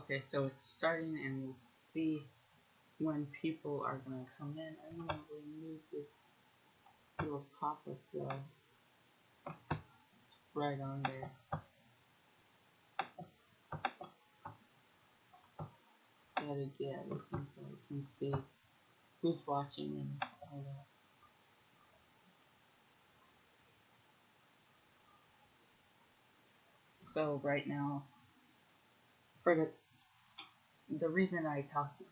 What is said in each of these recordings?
Okay, so it's starting, and we'll see when people are gonna come in. I'm gonna remove this little pop-up though. It's right on there. Gotta get everything so we can see who's watching and all that. So right now, for the reason I talked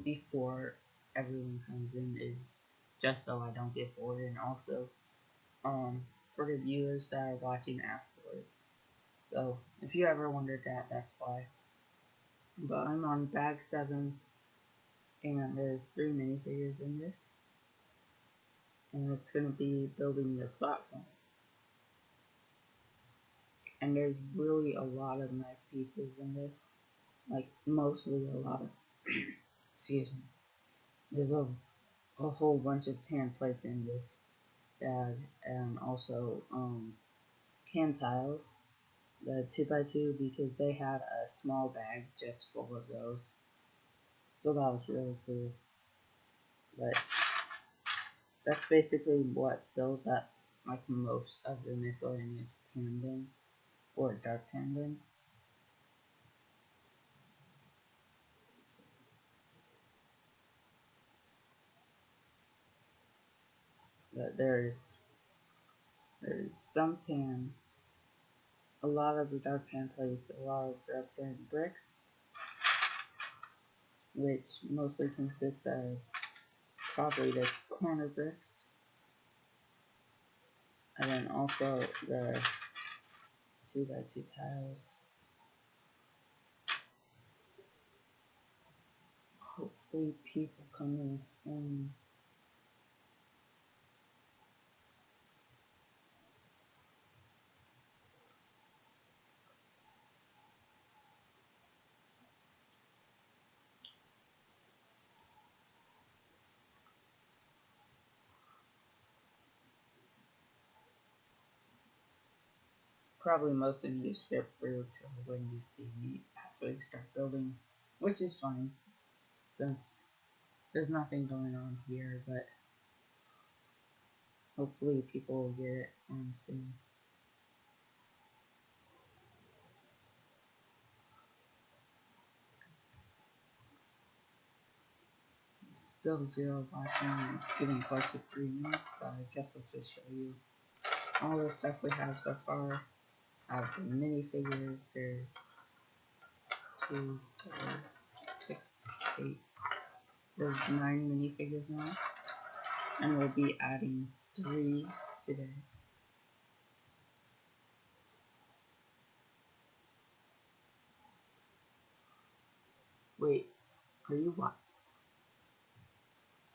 before everyone comes in is just so I don't get bored, and also for the viewers that are watching afterwards. So if you ever wondered that, that's why. But I'm on bag 7, and there's 3 minifigures in this, and it's gonna be building the platform. And there's really a lot of nice pieces in this, like mostly a lot of excuse me. There's a whole bunch of tan plates in this bag, and also tan tiles, the 2x2, because they had a small bag just full of those, so that was really cool. But that's basically what fills up like most of the miscellaneous tan bin, or dark tan bin. But there's some tan, a lot of the dark tan plates, a lot of dark tan bricks, which mostly consist of probably the corner bricks, and then also the 2x2 tiles. Hopefully people come in soon. Probably most of you skip through till when you see me actually start building, which is fine since there's nothing going on here, but hopefully people will get it on soon. Still 0 watching, and it's getting close to 3 minutes, so I guess I'll just show you all the stuff we have so far. I have the minifigures, there's 2, 4, 6, 8, there's 9 minifigures now, and we'll be adding 3 today. Wait, are you what?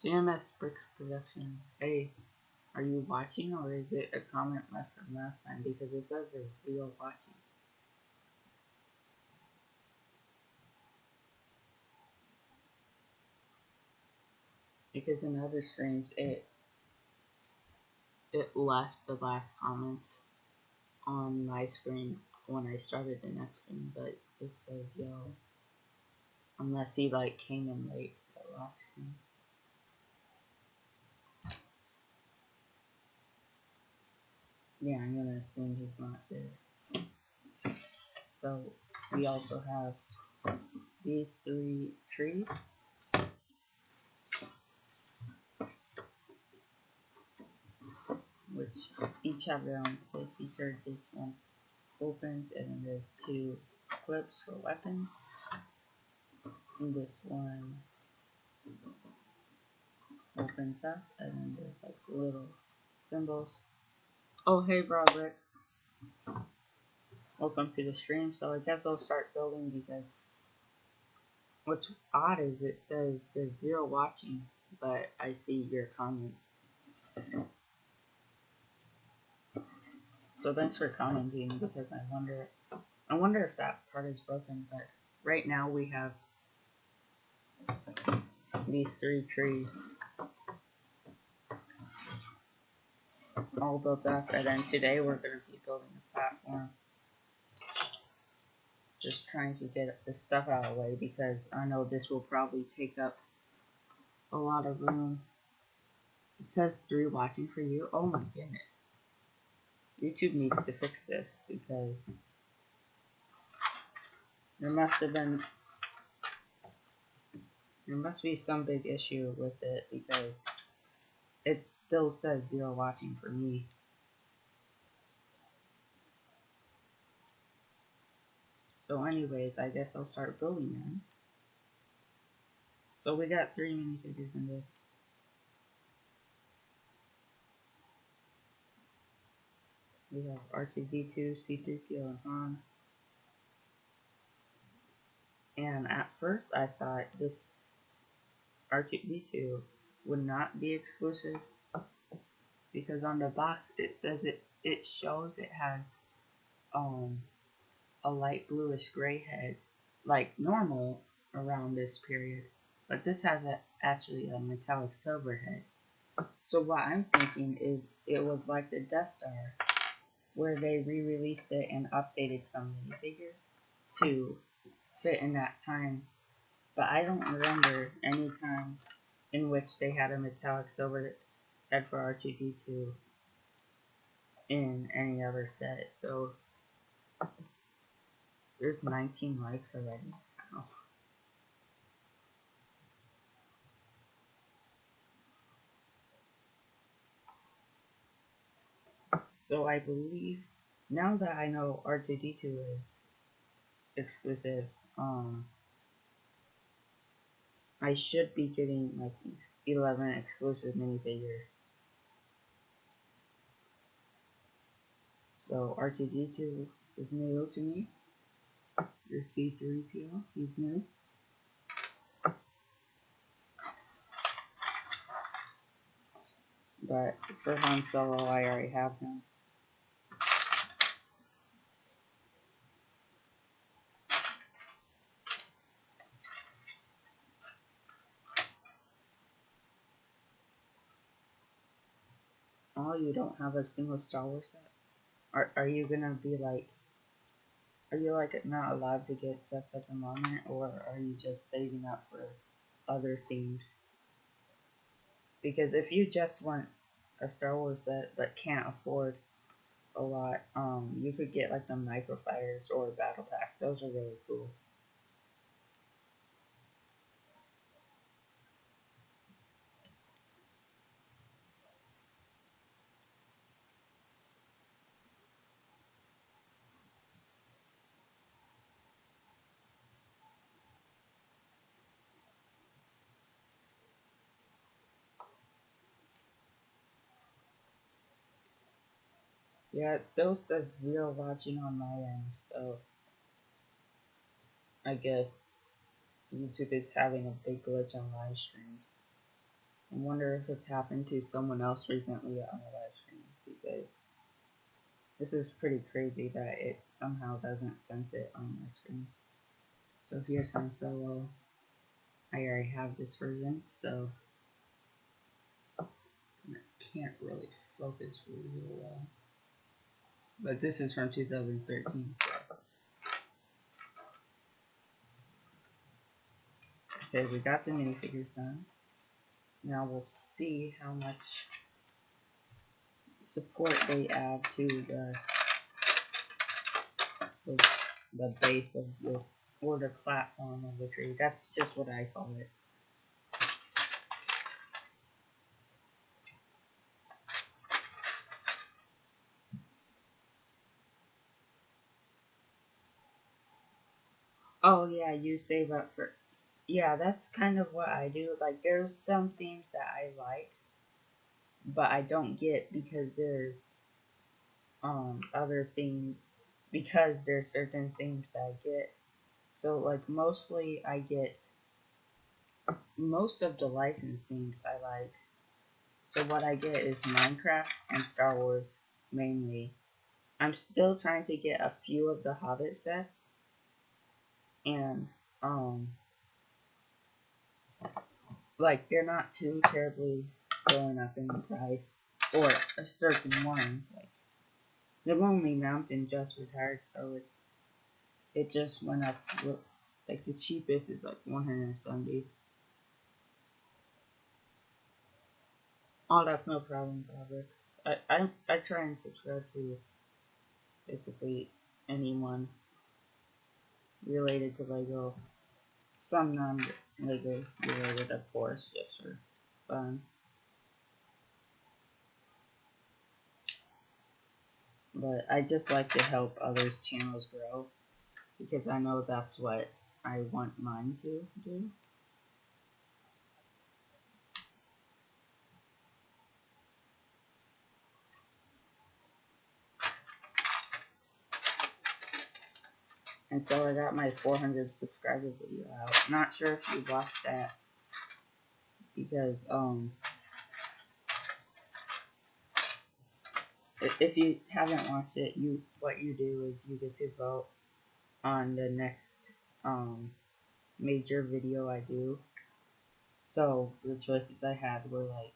JMS Bricks Production. Hey, are you watching, or is it a comment left from last time? Because it says there's 0 watching. Because in other streams, it left the last comment on my screen when I started the next stream, but this says yo. Unless he like came in late for the last stream. Yeah, I'm gonna assume he's not there. So we also have these 3 trees. Which each have their own clip feature. This one opens, and then there's 2 clips for weapons. And this one opens up, and then there's like little symbols. Oh, hey, Broderick. Welcome to the stream. So I guess I'll start building, because what's odd is it says there's 0 watching, but I see your comments. So thanks for commenting, because I wonder if that part is broken. But right now we have these 3 trees all built up, and then today we're going to be building a platform. just trying to get the stuff out of the way because I know this will probably take up a lot of room. It says 3 watching for you. Oh my goodness. YouTube needs to fix this because there must be some big issue with it because it still says 0 watching for me. So anyways, I guess I'll start building them. So we got 3 minifigures in this. We have R2-D2, C-3PO, and Han. And at first I thought this R2-D2 would not be exclusive because on the box it says it shows it has a light bluish gray head like normal around this period, but this has actually a metallic silver head. So what I'm thinking is it was like the Death Star where they re-released it and updated some minifigures to fit in that time, but I don't remember any time in which they had a metallic silver head for R2-D2 in any other set. So there's 19 likes already. Wow. So I believe now that I know R2-D2 is exclusive, I should be getting like 11 exclusive minifigures. So R2-D2 is new to me. Your C-3PO, he's new. But for Han Solo, I already have him. Oh, you don't have a single Star Wars set? Are you gonna be like, are you like not allowed to get sets at the moment, or are you just saving up for other themes? Because if you just want a Star Wars set but can't afford a lot, you could get like the Microfighters or Battle Pack. Those are really cool. Yeah, it still says 0 watching on my end, so I guess YouTube is having a big glitch on live streams. I wonder if it's happened to someone else recently on a live stream, because this is pretty crazy that it somehow doesn't sense it on my screen. So here's Han Solo. I already have this version, so I can't really focus really well. But this is from 2013. So. Okay, we got the minifigures done. Now we'll see how much support they add to the base of the, or the platform of the tree. That's just what I call it. Oh yeah, you save up for, yeah, that's kind of what I do. Like there's some themes that I like, but I don't get because there's other things, because there's certain themes that I get. So like mostly I get most of the licensed themes I like. So what I get is Minecraft and Star Wars mainly. I'm still trying to get a few of the Hobbit sets, and like they're not too terribly going up in price, or a certain ones. Like the Lonely Mountain just retired, so It just went up. Like the cheapest is like 170. Oh, that's no problem, Fabrics. I try and subscribe to basically anyone related to Lego. Some non-Lego related, of course, just for fun. But I just like to help others' channels grow because I know that's what I want mine to do. And so I got my 400 subscriber video out. Not sure if you watched that because if you haven't watched it, what you do is you get to vote on the next major video I do. So the choices I had were like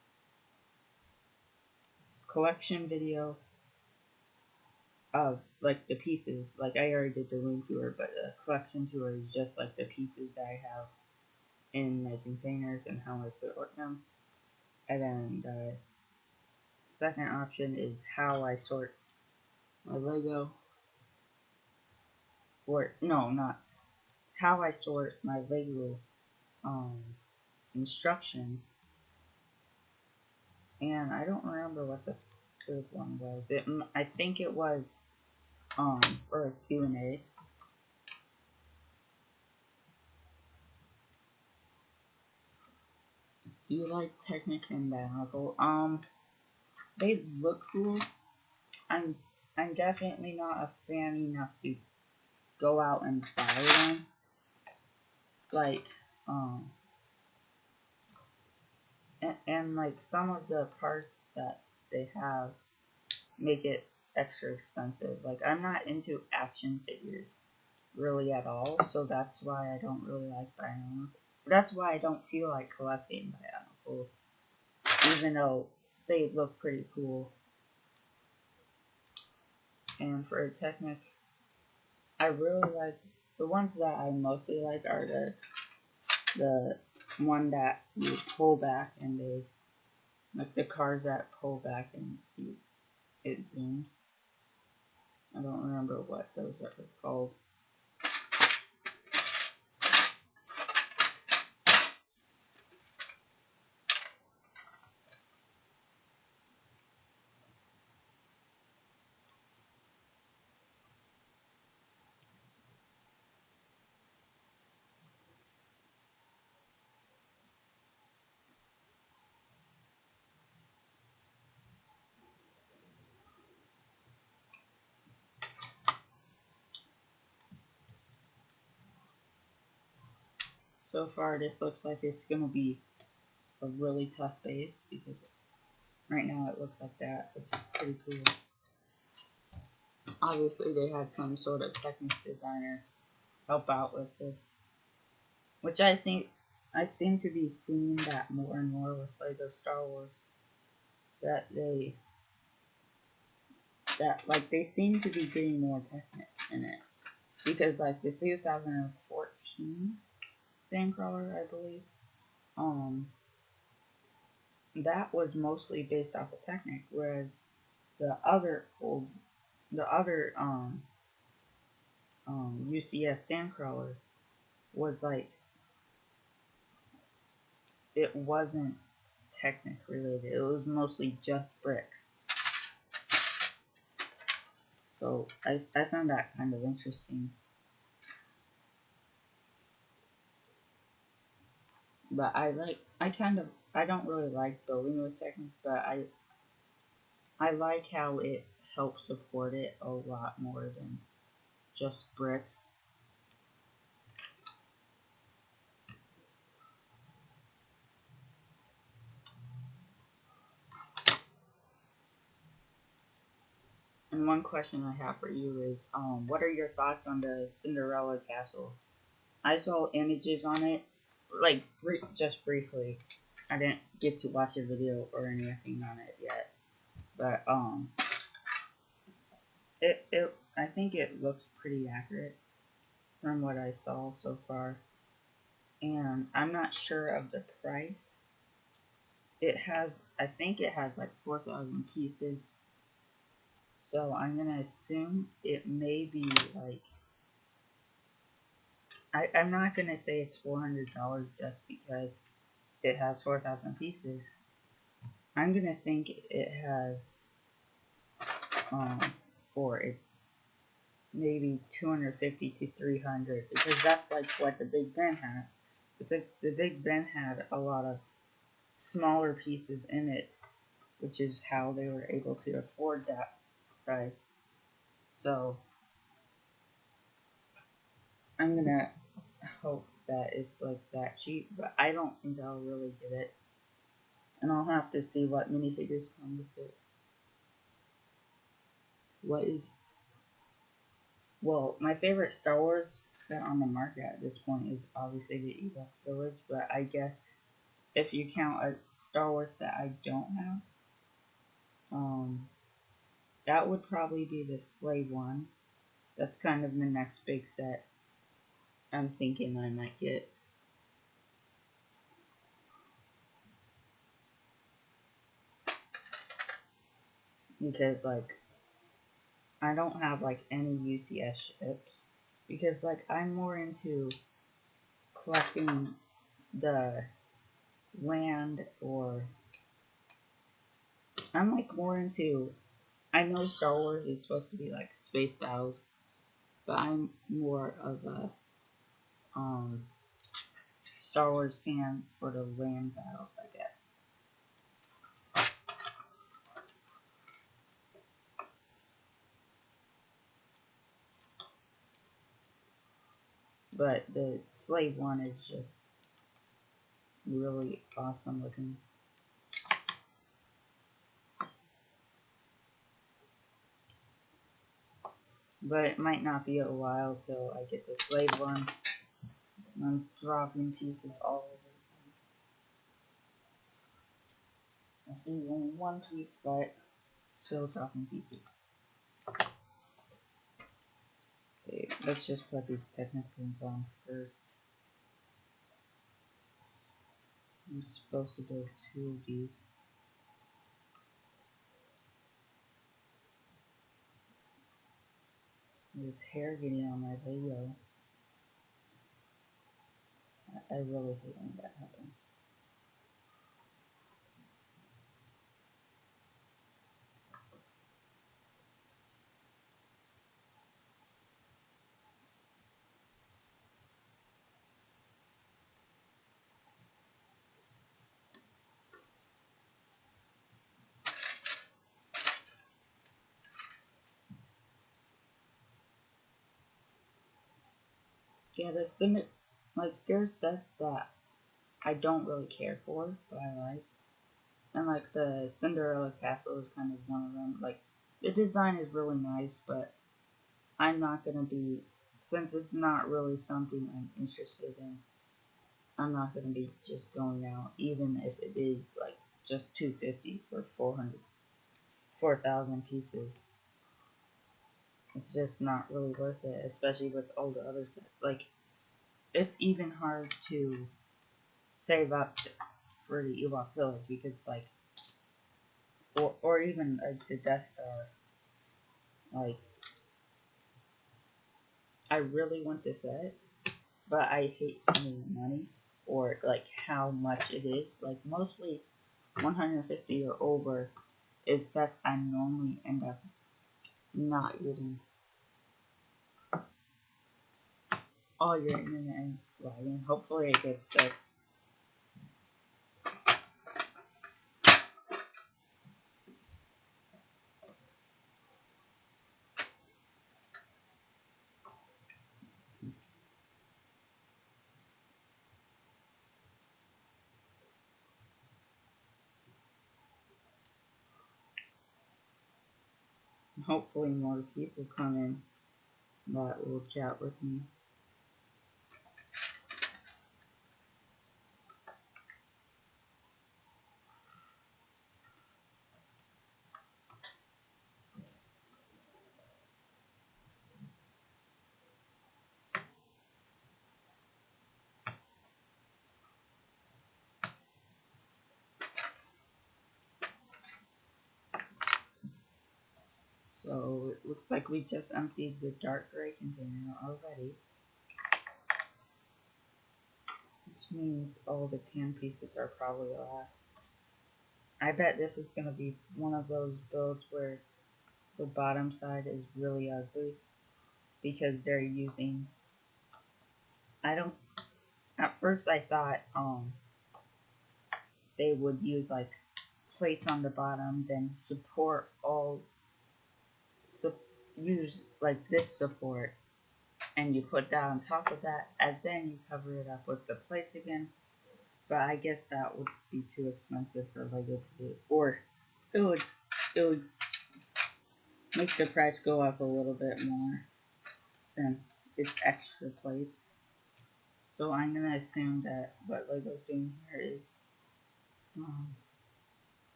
collection video of like the pieces. Like I already did the room tour, but the collection tour is just like the pieces that I have in my containers and how I sort them. And then the second option is how I sort my Lego. Or no, not how I sort my Lego instructions. And I don't remember what the third one was. I think it was for a Q&A. Do you like Technic and Bionicle? They look cool. I'm definitely not a fan enough to go out and buy them. Like, and like some of the parts that they have make it extra expensive. Like I'm not into action figures really at all, so that's why I don't really like Bionicle. That's why I don't feel like collecting Bionicle, even though they look pretty cool. And for a Technic, I really like the ones that I mostly like are the one that you pull back and they like the cars that pull back and it zooms. I don't remember what those are called. So far, this looks like it's gonna be a really tough base because right now it looks like that, which is pretty cool. Obviously, they had some sort of Technic designer help out with this, which I seem to be seeing that more and more with Lego Star Wars. That they seem to be getting more Technic in it because like the 2014 Sandcrawler, I believe, that was mostly based off of Technic, whereas the other UCS Sandcrawler was like it wasn't Technic related. It was mostly just bricks. So I found that kind of interesting. But I don't really like building with Technic, but I like how it helps support it a lot more than just bricks. And one question I have for you is, what are your thoughts on the Cinderella castle? I saw images on it, like just briefly. I didn't get to watch a video or anything on it yet, but I think it looks pretty accurate. from what I saw so far. And I'm not sure of the price. I think it has like 4,000 pieces. So I'm gonna assume it may be like, I'm not gonna say it's $400 just because it has 4,000 pieces. I'm gonna think it has, um, or it's maybe 250 to 300 because that's like what the Big Ben had. It's like the Big Ben had a lot of smaller pieces in it, which is how they were able to afford that price. So I'm gonna hope that it's like that cheap, but I don't think I'll really get it. And I'll have to see what minifigures come with it. What is, well, my favorite Star Wars set on the market at this point is obviously the Ewok Village, but I guess if you count a Star Wars set I don't have, that would probably be the Slave one. That's kind of the next big set I'm thinking I might get. Because, like, I don't have, like, any UCS ships. Because, like, I'm more into collecting the land, or I'm, like, more into, I know Star Wars is supposed to be, like, space battles, but I'm more of a, Star Wars fan for the land battles, I guess. But the Slave one is just really awesome looking. But it might not be a while till I get the Slave one. I'm dropping pieces all over. I think only one piece, but still dropping pieces. Okay, let's just put these Technicals on first. I'm supposed to build 2 of these. There's hair getting on my video. I really hate when that happens. Yeah, like, there's sets that I don't really care for, but I like. And, like, the Cinderella Castle is kind of one of them. Like, the design is really nice, but I'm not gonna be, since it's not really something I'm interested in, I'm not gonna be just going out, even if it is, like, just 250 for 4,000 pieces. It's just not really worth it, especially with all the other sets. Like, it's even hard to save up for the Ewok Village because, like, or even the Death Star. Like, I really want this set, but I hate spending the money or like how much it is. Like, mostly 150 or over is sets I normally end up not getting. Oh, your internet is lagging. Hopefully it gets fixed. Hopefully more people come in that will chat with me. So it looks like we just emptied the dark gray container already, which means all the tan pieces are probably last. I bet this is going to be one of those builds where the bottom side is really ugly because they're using, at first I thought they would use like plates on the bottom, then use like this support, and you put that on top of that, and then you cover it up with the plates again. But I guess that would be too expensive for Lego to do, or it would make the price go up a little bit more since it's extra plates. So I'm gonna assume that what Lego's doing here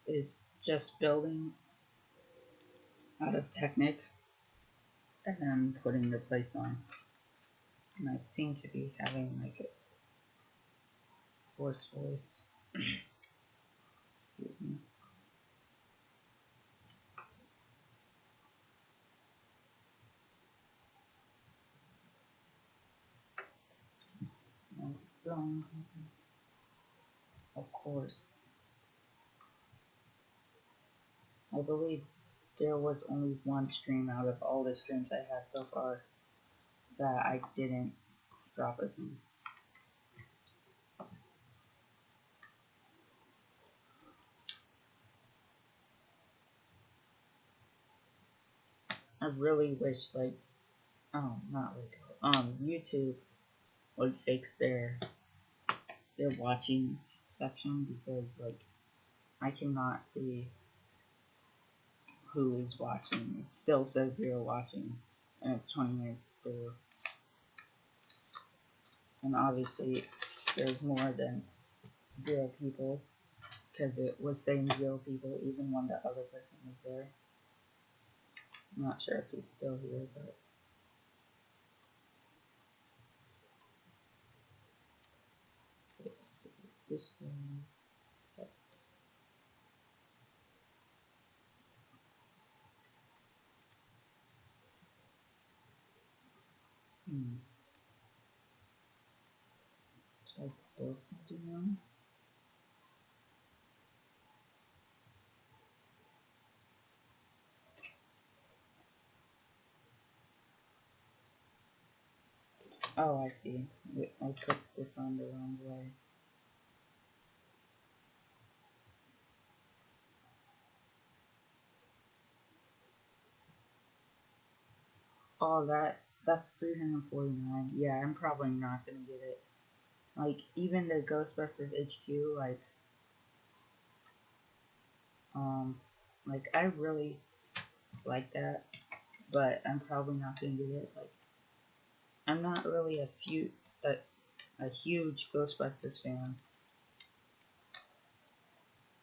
is just building out of Technic and then putting the plates on. And I seem to be having like a hoarse voice. Excuse me. Of course. I believe there was only one stream out of all the streams I had so far that I didn't drop a piece. I really wish YouTube would fix their watching section, because like I cannot see who is watching. It still says 0 watching and it's 20 minutes through. And obviously there's more than 0 people, because it was saying 0 people even when the other person was there. I'm not sure if he's still here, but this one. Should I build something on? Oh, I see. I put this on the wrong way. Oh, that's 349. Yeah, I'm probably not gonna get it. Like, even the Ghostbusters HQ, like I really like that, but I'm probably not gonna get it. Like, I'm not really a huge Ghostbusters fan.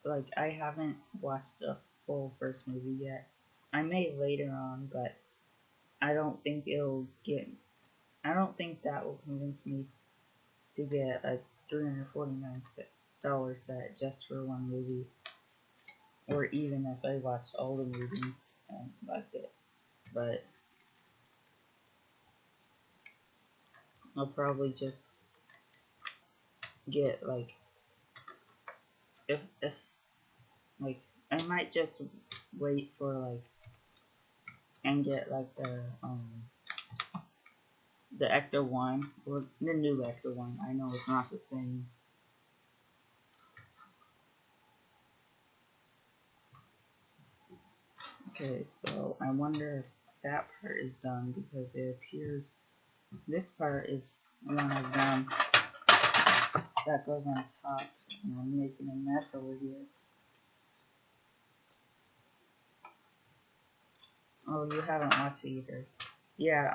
Like, I haven't watched a full first movie yet. I may later on, but I don't think I don't think that will convince me to get a $349 set just for one movie. Or even if I watched all the movies and liked it. But I'll probably just get like, if like, I might just wait for like, and get like the Ecto 1, or the new Ecto 1. I know it's not the same. Okay, so I wonder if that part is done, because it appears this part is one of them that goes on top, and I'm making a mess over here. Oh, you haven't watched it either. Yeah,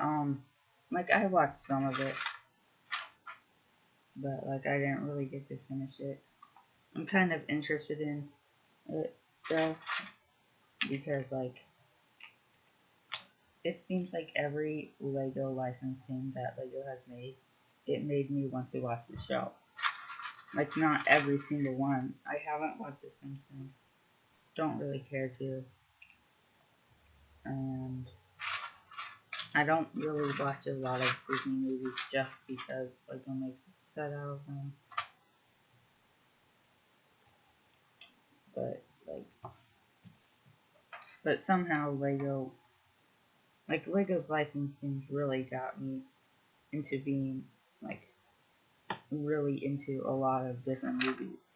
like I watched some of it, but like I didn't really get to finish it. I'm kind of interested in it still, because like it seems like every Lego licensing that Lego has made, it made me want to watch the show. Like, not every single one. I haven't watched The Simpsons. Don't really care to. and I don't really watch a lot of Disney movies just because Lego makes a set out of them. But somehow Lego's licensing really got me into being like really into a lot of different movies.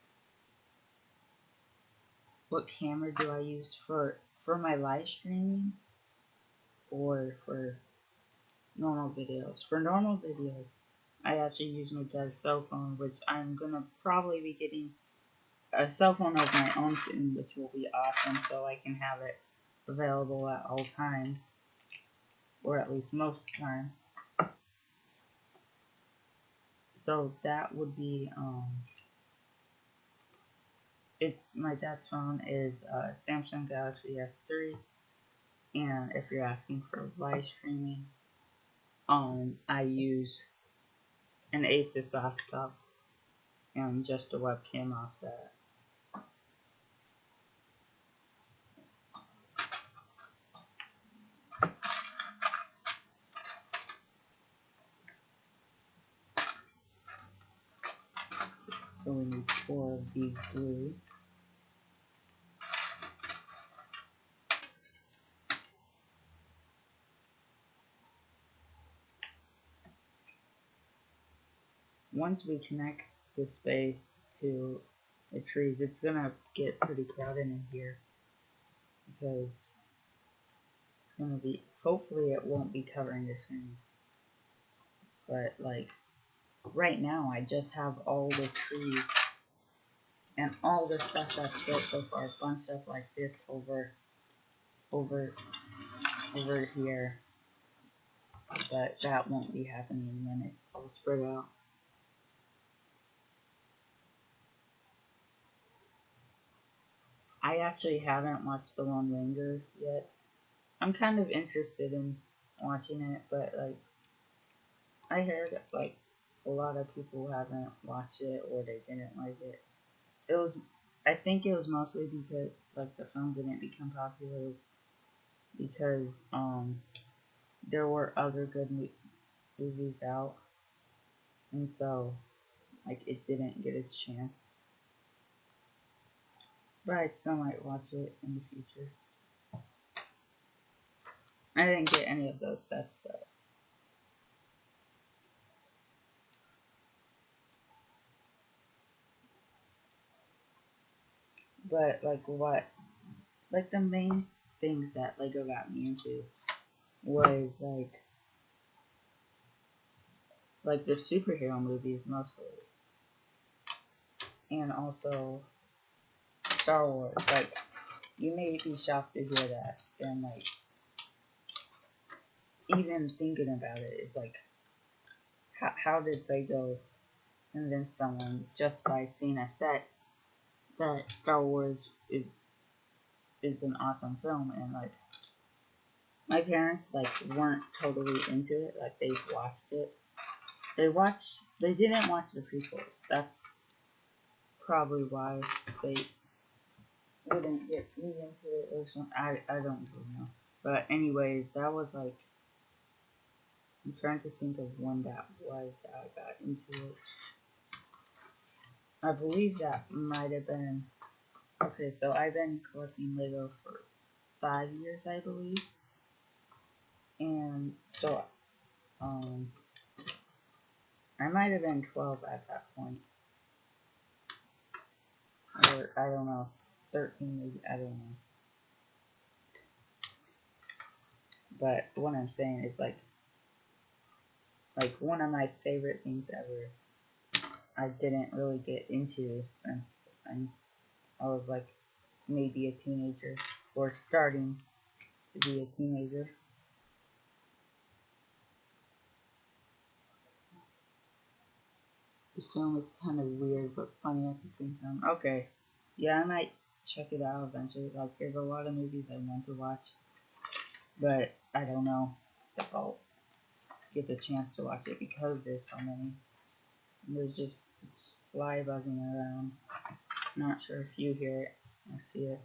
What camera do I use for my live streaming or for normal videos? For normal videos, I actually use my dad's cell phone, which I'm gonna probably be getting a cell phone of my own soon, which will be awesome, so I can have it available at all times, or at least most of the time. So that would be it's my dad's phone is Samsung Galaxy S3, and if you're asking for live streaming, I use an Asus laptop and just a webcam off that. So we need 4 of these blue. Once we connect the space to the trees, it's gonna get pretty crowded in here because it's gonna be, hopefully it won't be covering the screen, but like right now I just have all the trees and all the stuff that's built so far, fun stuff like this over here, but that won't be happening when it's all spread out. I actually haven't watched The Lone Ranger yet. I'm kind of interested in watching it, but like I heard like a lot of people haven't watched it or they didn't like it. I think it was mostly because like the film didn't become popular because there were other good movies out, and so like it didn't get its chance. But I still might watch it in the future. I didn't get any of those sets though. But like the main things that Lego got me into was like the superhero movies mostly, and also Star Wars. Like you may be shocked to hear that, and like even thinking about it is like how did Lego convince someone just by seeing a set that Star Wars is an awesome film? And like my parents like weren't totally into it. Like they watched it. They didn't watch the prequels. That's probably why they wouldn't get me into it or something. I don't really know. But anyways, that was like, I'm trying to think of when that was that I got into it. I believe that might have been, okay, so I've been collecting Lego for 5 years, I believe. And so, I might have been 12 at that point. Or, I don't know, 13 maybe, I don't know. But what I'm saying is like one of my favorite things ever I didn't really get into since I was like maybe a teenager or starting to be a teenager. The film is kind of weird but funny at the same time. Okay, yeah, I might check it out eventually. Like there's a lot of movies I want to watch, but I don't know if I'll get the chance to watch it because there's so many. There's just it's fly buzzing around. Not sure if you hear it or see it.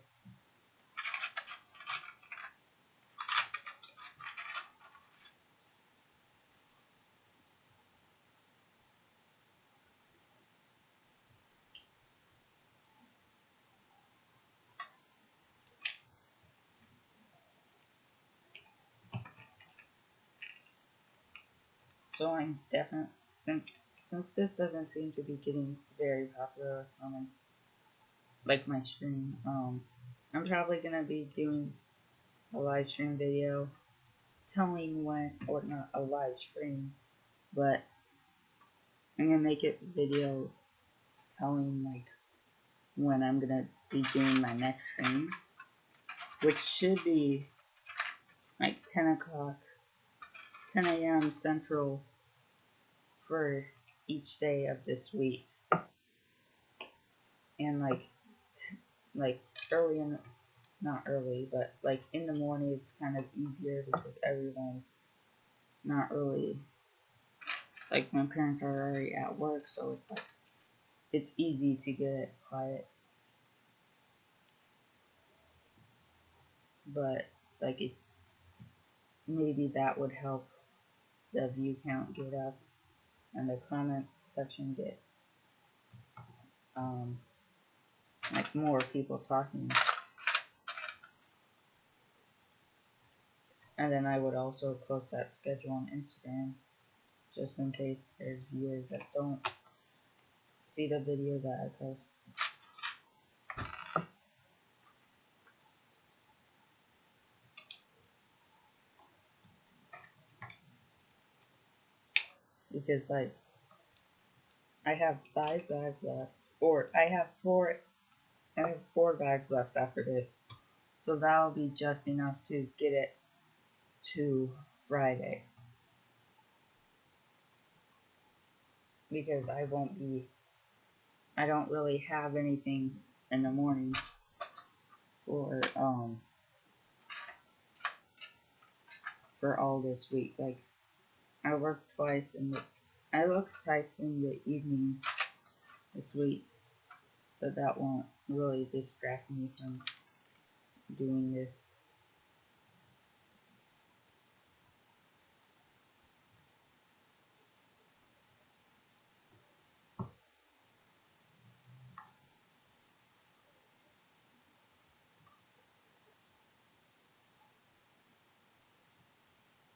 So I'm definitely, since this doesn't seem to be getting very popular comments, like my stream, I'm probably gonna be doing a live stream video telling when, or not a live stream, but I'm gonna make it video telling like when I'm gonna be doing my next streams, which should be like 10 o'clock, 10 a.m. Central for each day of this week, and like early in, not early, but like in the morning it's kind of easier because everyone's not really, like my parents are already at work, so it's like it's easy to get quiet. But like it, maybe that would help the view count get up and the comment section get like more people talking. And then I would also post that schedule on Instagram just in case there's viewers that don't see the video that I post. Because like I have 5 bags left, or I have 4 bags left after this. So that'll be just enough to get it to Friday. Because I don't really have anything in the morning for all this week. Like I worked twice in the evening this week, but that won't really distract me from doing this.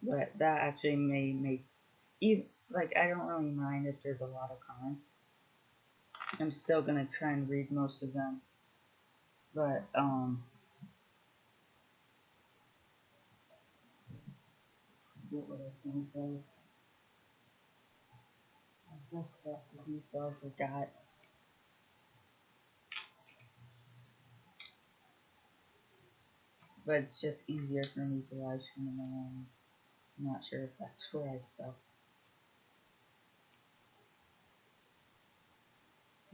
But that actually may make, even like I don't really mind if there's a lot of comments. I'm still gonna try and read most of them. But what would I think of? I just got to be, so I forgot. But it's just easier for me to live stream in the morning. I'm not sure if that's where I stopped.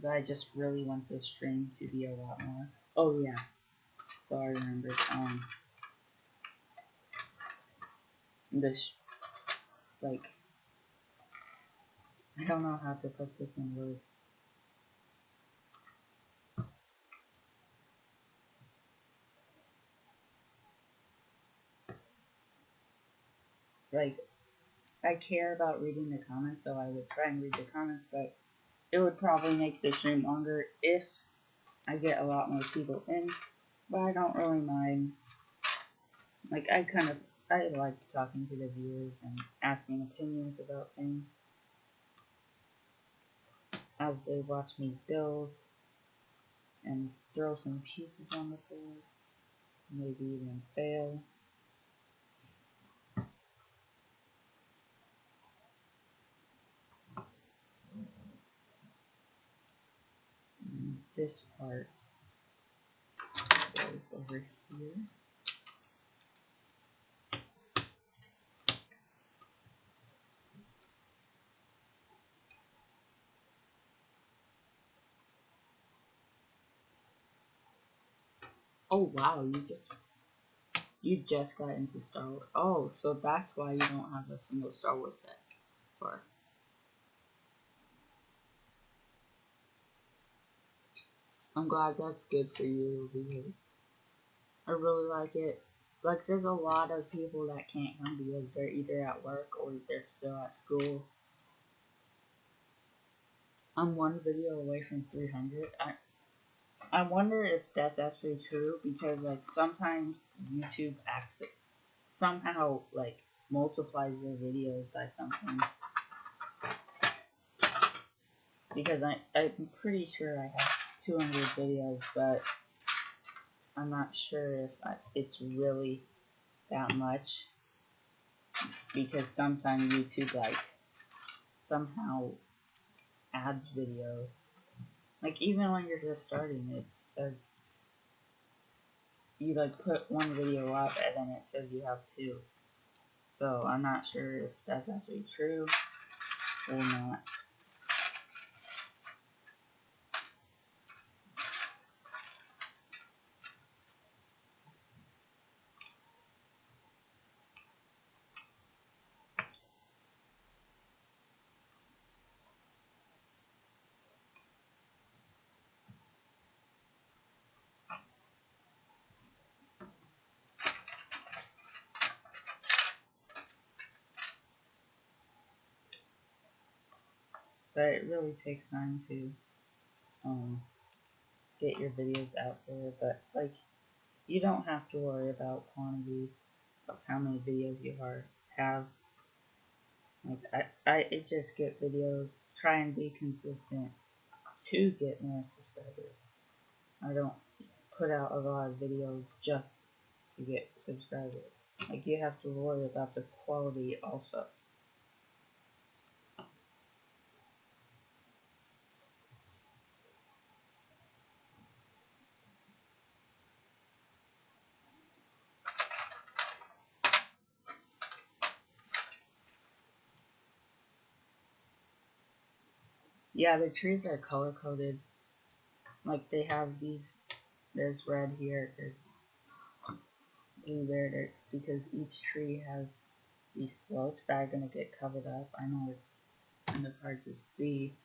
But I just really want this stream to be a lot more. Oh yeah, so I remembered. This, like, I don't know how to put this in words. Like, I care about reading the comments, so I would try and read the comments, but it would probably make the stream longer if I get a lot more people in. But I don't really mind. Like, I like talking to the viewers and asking opinions about things as they watch me build and throw some pieces on the floor, maybe even fail. And this part goes over here. Oh wow, you just got into Star Wars. Oh, so that's why you don't have a single Star Wars set for. I'm glad that's good for you because I really like it. Like, there's a lot of people that can't come because they're either at work or they're still at school. I'm one video away from 300. I wonder if that's actually true because like sometimes YouTube somehow like multiplies their videos by something. because I'm pretty sure I have 200 videos, but I'm not sure if it's really that much, because sometimes YouTube like somehow adds videos. Like even when you're just starting, it says you like put one video up and then it says you have two. So I'm not sure if that's actually true or not. But it really takes time to get your videos out there. But like, you don't have to worry about quantity of how many videos you have. Like I just get videos, try and be consistent to get more subscribers. I don't put out a lot of videos just to get subscribers. Like you have to worry about the quality also. Yeah, the trees are color coded. Like they have these, there's red here, there's blue there, because each tree has these slopes that are gonna get covered up. I know it's kind of hard to see,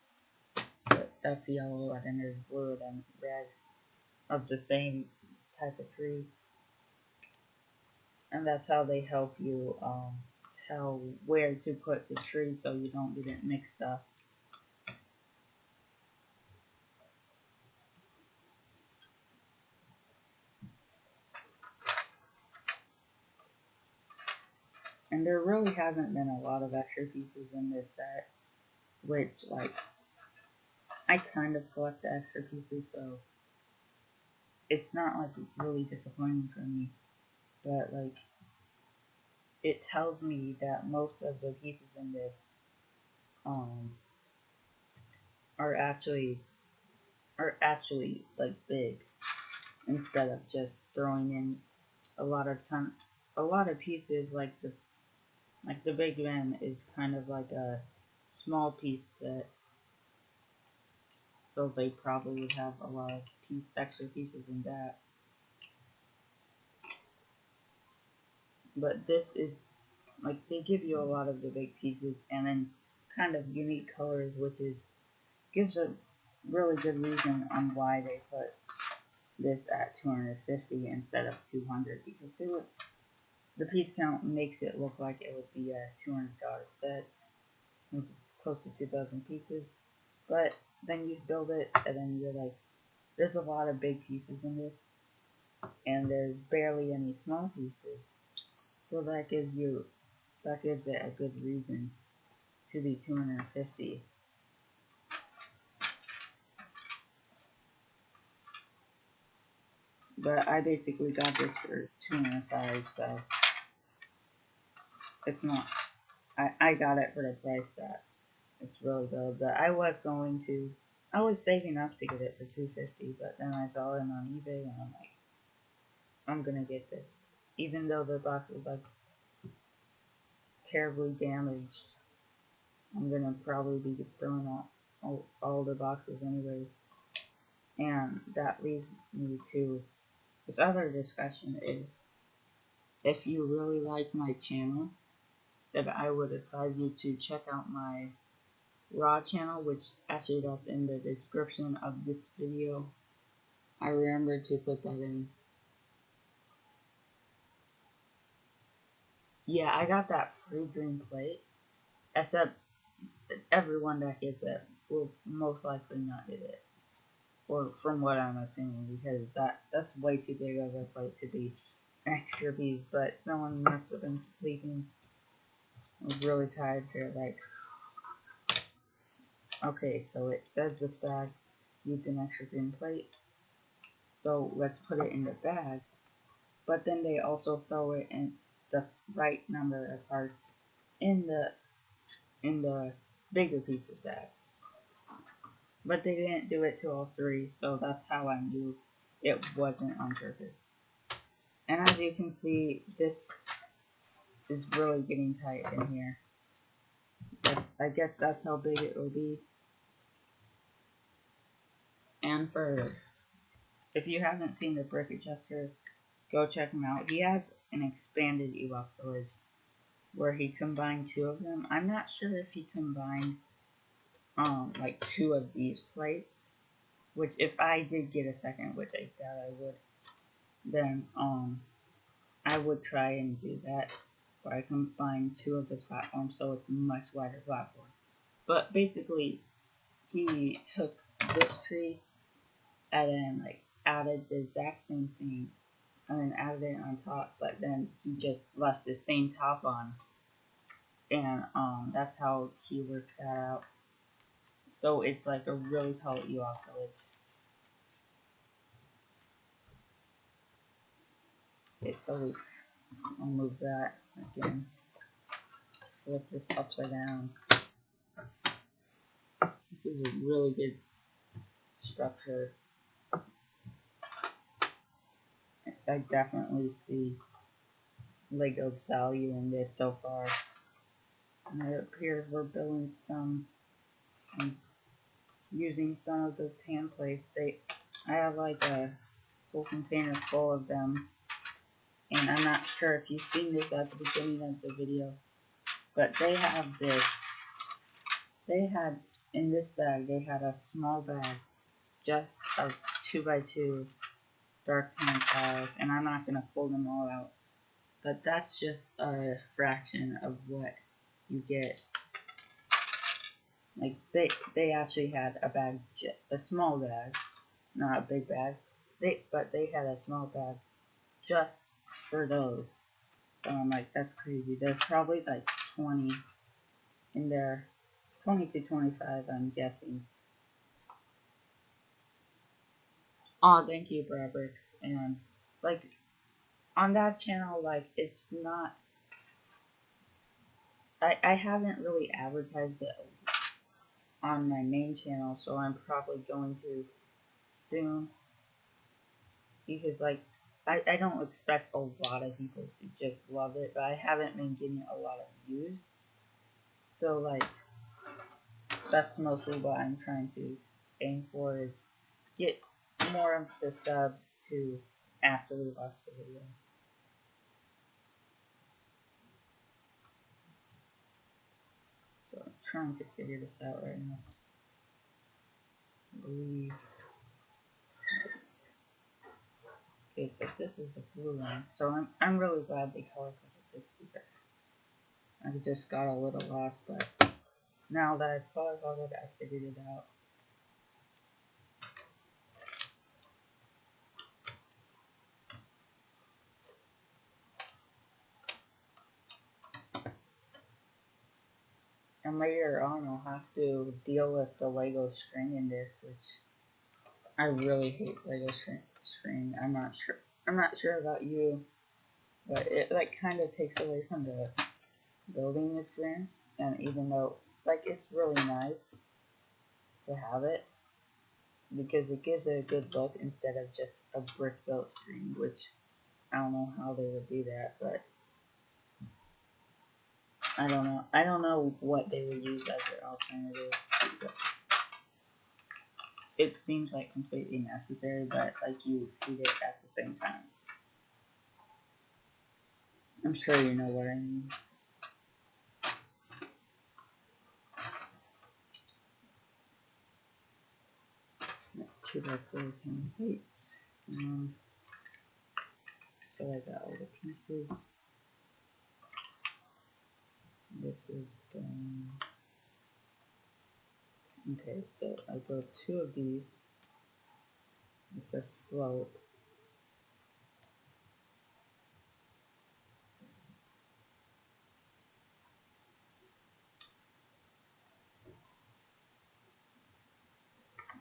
but that's yellow, and then there's blue, and then red of the same type of tree. And that's how they help you tell where to put the tree so you don't get it mixed up. And there really hasn't been a lot of extra pieces in this set, which, like, I kind of collect the extra pieces, so it's not, like, really disappointing for me. But, like, it tells me that most of the pieces in this are actually like big, instead of just throwing in a lot of pieces. Like the Big Ben is kind of like a small piece set, so they probably would have a lot of extra pieces in that. But this is like they give you a lot of the big pieces and then kind of unique colors, which gives a really good reason on why they put this at 250 instead of 200, because the piece count makes it look like it would be a $200 set since it's close to 2,000 pieces. But then you build it and then you're like, there's a lot of big pieces in this and there's barely any small pieces, so that gives it a good reason to be 250. But I basically got this for 205, so it's not, I got it for the price that it's really good. But I was saving up to get it for 250, but then I saw it on eBay and I'm like, I'm gonna get this. Even though the box is like terribly damaged, I'm gonna probably be throwing out all the boxes anyways. And that leads me to this other discussion is, if you really like my channel, then I would advise you to check out my Raw channel, which actually that's in the description of this video. I remember to put that in. Yeah, I got that free green plate, except everyone that gets it will most likely not get it. Or from what I'm assuming, because that's way too big of a plate to be extra piece. But someone must have been sleeping. I was really tired here, like Okay, so it says this bag needs an extra green plate, so let's put it in the bag. But then they also throw it in the right number of parts in the bigger pieces bag. But they didn't do it to all three, so that's how I knew it wasn't on purpose. And as you can see, this is really getting tight in here. I guess that's how big it will be. And for, if you haven't seen the Brick Adjuster, go check him out. He has an expanded Ewok village where he combined two of them. I'm not sure if he combined like two of these plates, which if I did get a second, which I doubt I would, then I would try and do that, where I combine two of the platforms so it's a much wider platform. But basically, he took this tree and then like added the exact same thing and then added it on top, but then he just left the same top on, and that's how he worked that out. So it's like a really tall Ewok village. Okay, so I'll move that again. Flip this upside down. This is a really good structure. I definitely see Lego's value in this so far. And it appears we're building some, using some of the tan plates. I have like a full container full of them. And I'm not sure if you've seen this at the beginning of the video, but they have this. They had, in this bag, they had a small bag just of 2x2 dark tan tiles, and I'm not going to pull them all out, but that's just a fraction of what you get. Like, they actually had a bag, a small bag, not a big bag, but they had a small bag just for those. So I'm like, that's crazy. There's probably like 20 in there, 20 to 25, I'm guessing. Oh, thank you, Brabrix. And like on that channel, like it's not. I haven't really advertised it on my main channel, so I'm probably going to soon, because like I don't expect a lot of people to just love it, but I haven't been getting a lot of views, so like that's mostly what I'm trying to aim for, is get more of the subs to after we watch the video. So I'm trying to figure this out right now. I believe. Okay, so this is the blue one. So I'm really glad they color coded this, because I just got a little lost, but now that it's color coded, I figured it out. And later on, I'll have to deal with the Lego string in this, which I really hate Lego string. I'm not sure about you, but it like kind of takes away from the building experience. And even though like it's really nice to have it, because it gives it a good look instead of just a brick built string, which I don't know how they would do that, but I don't know. I don't know what they would use as their alternative. It seems like completely necessary, but like you need it at the same time. I'm sure you know what I mean. Two by four templates. So I got all the pieces. This is done. Okay, so I built two of these with a slope.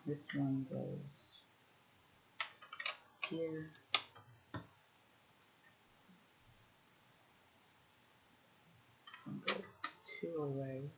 This one goes here. And go 2 away.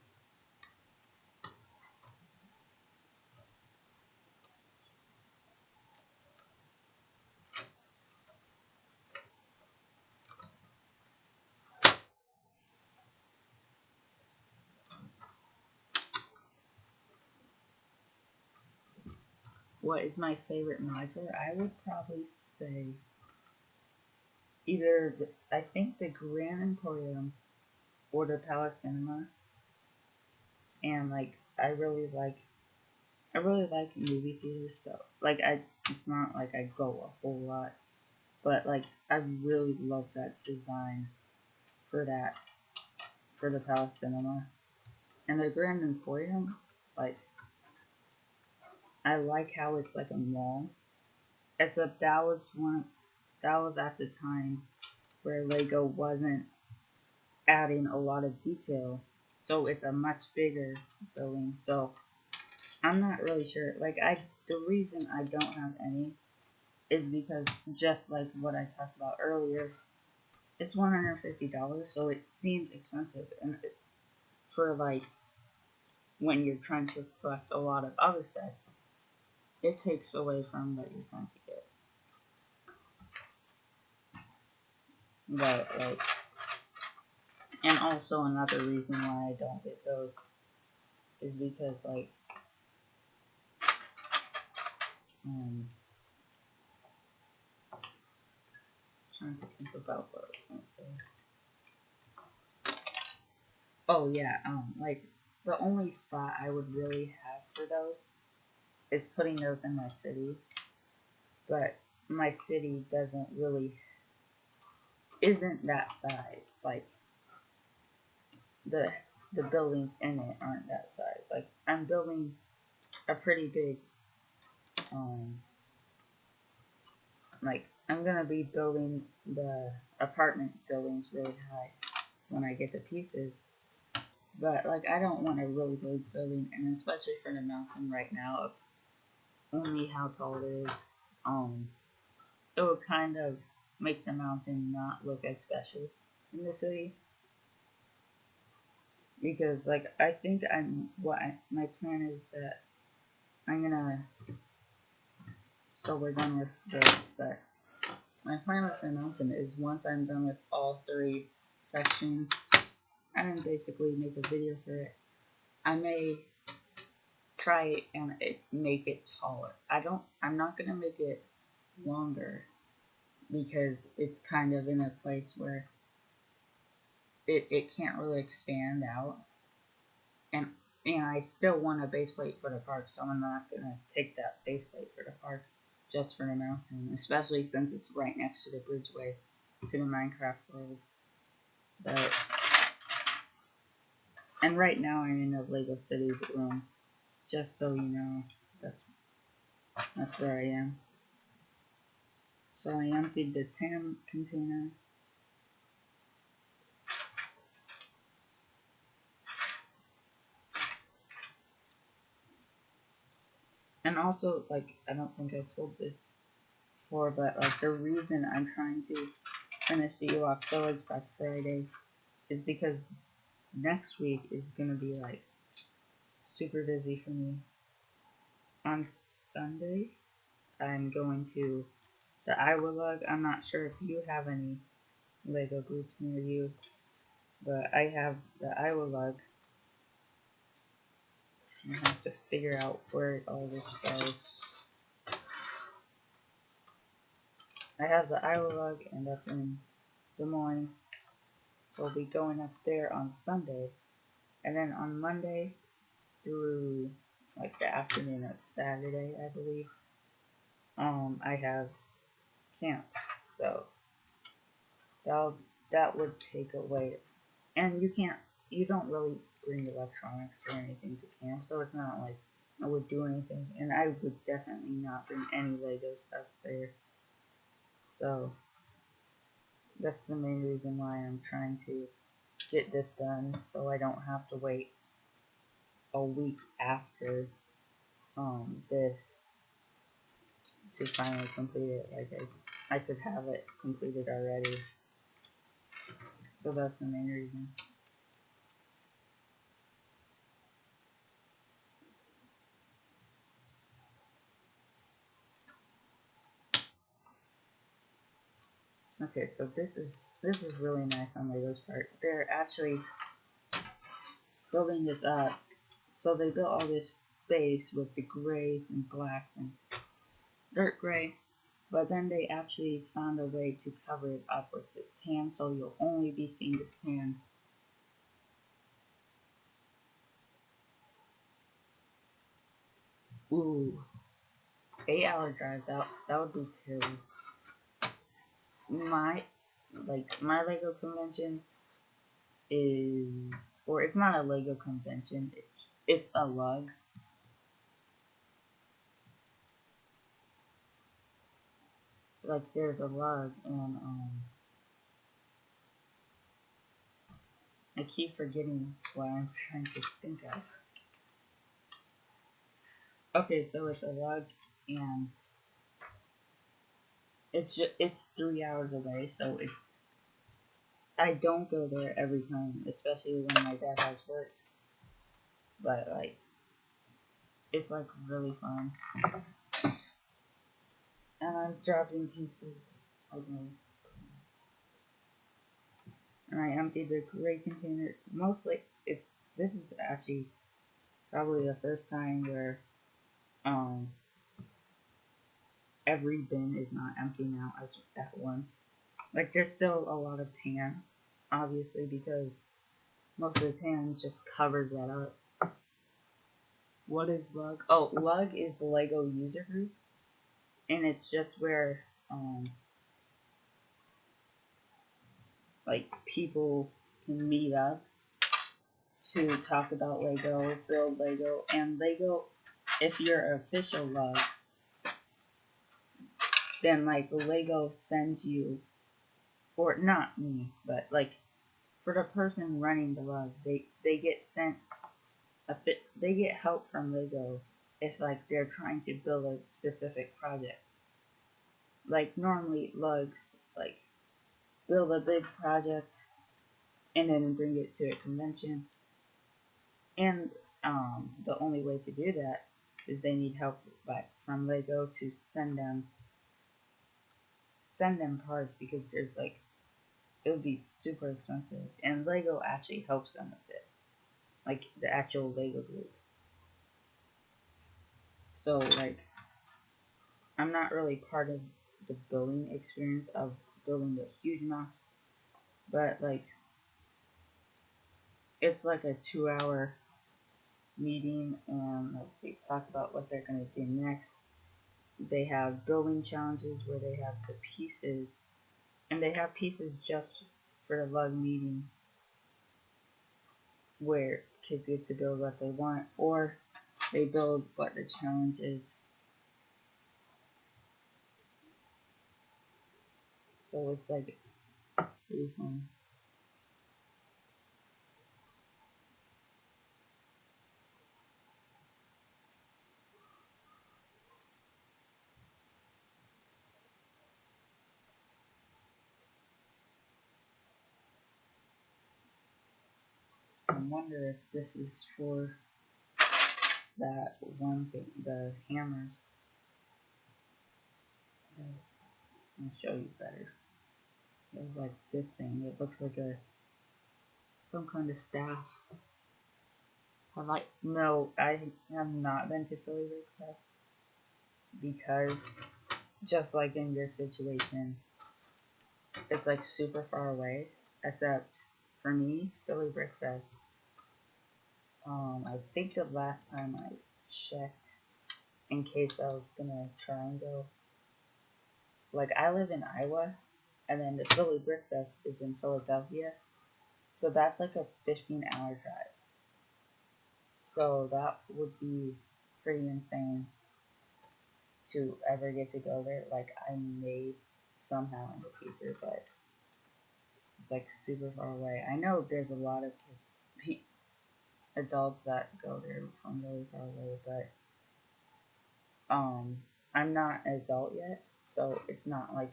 What is my favorite modular? I would probably say either I think the Grand Emporium or the Palace Cinema. And like I really like movie theaters, so like it's not like I go a whole lot, but like I really love that design for the Palace Cinema. And the Grand Emporium, like I like how it's like a mall. Except that was at the time where Lego wasn't adding a lot of detail. So it's a much bigger building. So I'm not really sure. The reason I don't have any is because just like what I talked about earlier, it's $150, so it seems expensive, and for like when you're trying to collect a lot of other sets, it takes away from what you're trying to get. But like, and also another reason why I don't get those is because like, trying to think about what I was gonna say. Oh yeah, like the only spot I would really have for those is putting those in my city, but my city isn't that size. Like the buildings in it aren't that size. Like I'm building a pretty big like I'm gonna be building the apartment buildings really high when I get the pieces. But like I don't want a really big building, and especially for the mountain right now of only how tall it is, it would kind of make the mountain not look as special in the city. Because like I think my plan is that I'm gonna, so we're done with this, but my plan with the mountain is once I'm done with all 3 sections, I can basically make a video for it. I may try and make it taller. I'm not gonna make it longer because it's kind of in a place where it can't really expand out. And I still want a base plate for the park, so I'm not gonna take that base plate for the park just for the mountain, especially since it's right next to the bridgeway to the Minecraft world. But and right now I'm in the Lego Cities room, just so you know. That's where I am. So I emptied the TAM container. And also, like, I don't think I told this before, but like the reason I'm trying to finish the Ewok Village by Friday is because next week is gonna be like super busy for me. On Sunday, I'm going to the Ewok. I'm not sure if you have any Lego groups near you, but I have the Ewok. I have to figure out where all this goes. I have the Ewok, and that's in Des Moines. So we'll be going up there on Sunday, and then on Monday through like the afternoon of Saturday, I believe, I have camp. So that would take away, and you don't really bring electronics or anything to camp, so it's not like I would do anything, and I would definitely not bring any Lego stuff there. So that's the main reason why I'm trying to get this done, so I don't have to wait a week after this to finally complete it. Like I could have it completed already. So that's the main reason. Okay, so this is really nice on Lego's part. They're actually building this up. So they built all this base with the grays and blacks and dirt gray, but then they actually found a way to cover it up with this tan, so you'll only be seeing this tan. Ooh, 8-hour drive, that would be terrible. My Lego convention is, or it's not a Lego convention, it's a lug. Like there's a lug, and I keep forgetting what I'm trying to think of. Okay, so it's a lug, and it's 3 hours away, so I don't go there every time, especially when my dad has work. But like, it's like really fun, and I'm dropping pieces. Okay. And I emptied the gray container. Mostly, this is actually probably the first time where every bin is not emptying out at once. Like there's still a lot of tan, obviously, because most of the tan just covers that up. What is Lug? Oh, Lug is the Lego user group, and it's just where like people can meet up to talk about Lego, build Lego, and Lego. If you're official Lug, then like Lego sends you, or not me, but like for the person running the Lug, they get sent they get help from Lego if like they're trying to build a specific project. Like normally Lugs like build a big project and then bring it to a convention, and the only way to do that is they need help from Lego to send them parts, because there's like it would be super expensive, and Lego actually helps them with it, like the actual Lego group. So like I'm not really part of the building experience of building the huge maps, but like it's like a 2-hour meeting, and like they talk about what they're gonna do next. They have building challenges where they have the pieces, and they have pieces just for the lug meetings where kids get to build what they want, or they build what the challenge is. So it's like pretty fun. I wonder if this is for that one thing, the hammers. I'll show you better. It's like this thing. It looks like some kind of staff. No, I have not been to Philly Brick Fest because, just like in your situation, it's like super far away. Except for me, Philly Brick Fest. I think the last time I checked, in case I was gonna try and go, like I live in Iowa, and then the Philly Brick Fest is in Philadelphia, so that's like a 15-hour drive. So that would be pretty insane to ever get to go there. Like I may somehow in the future, but it's like super far away. I know there's a lot of adults that go there from really far away, but I'm not an adult yet, so it's not like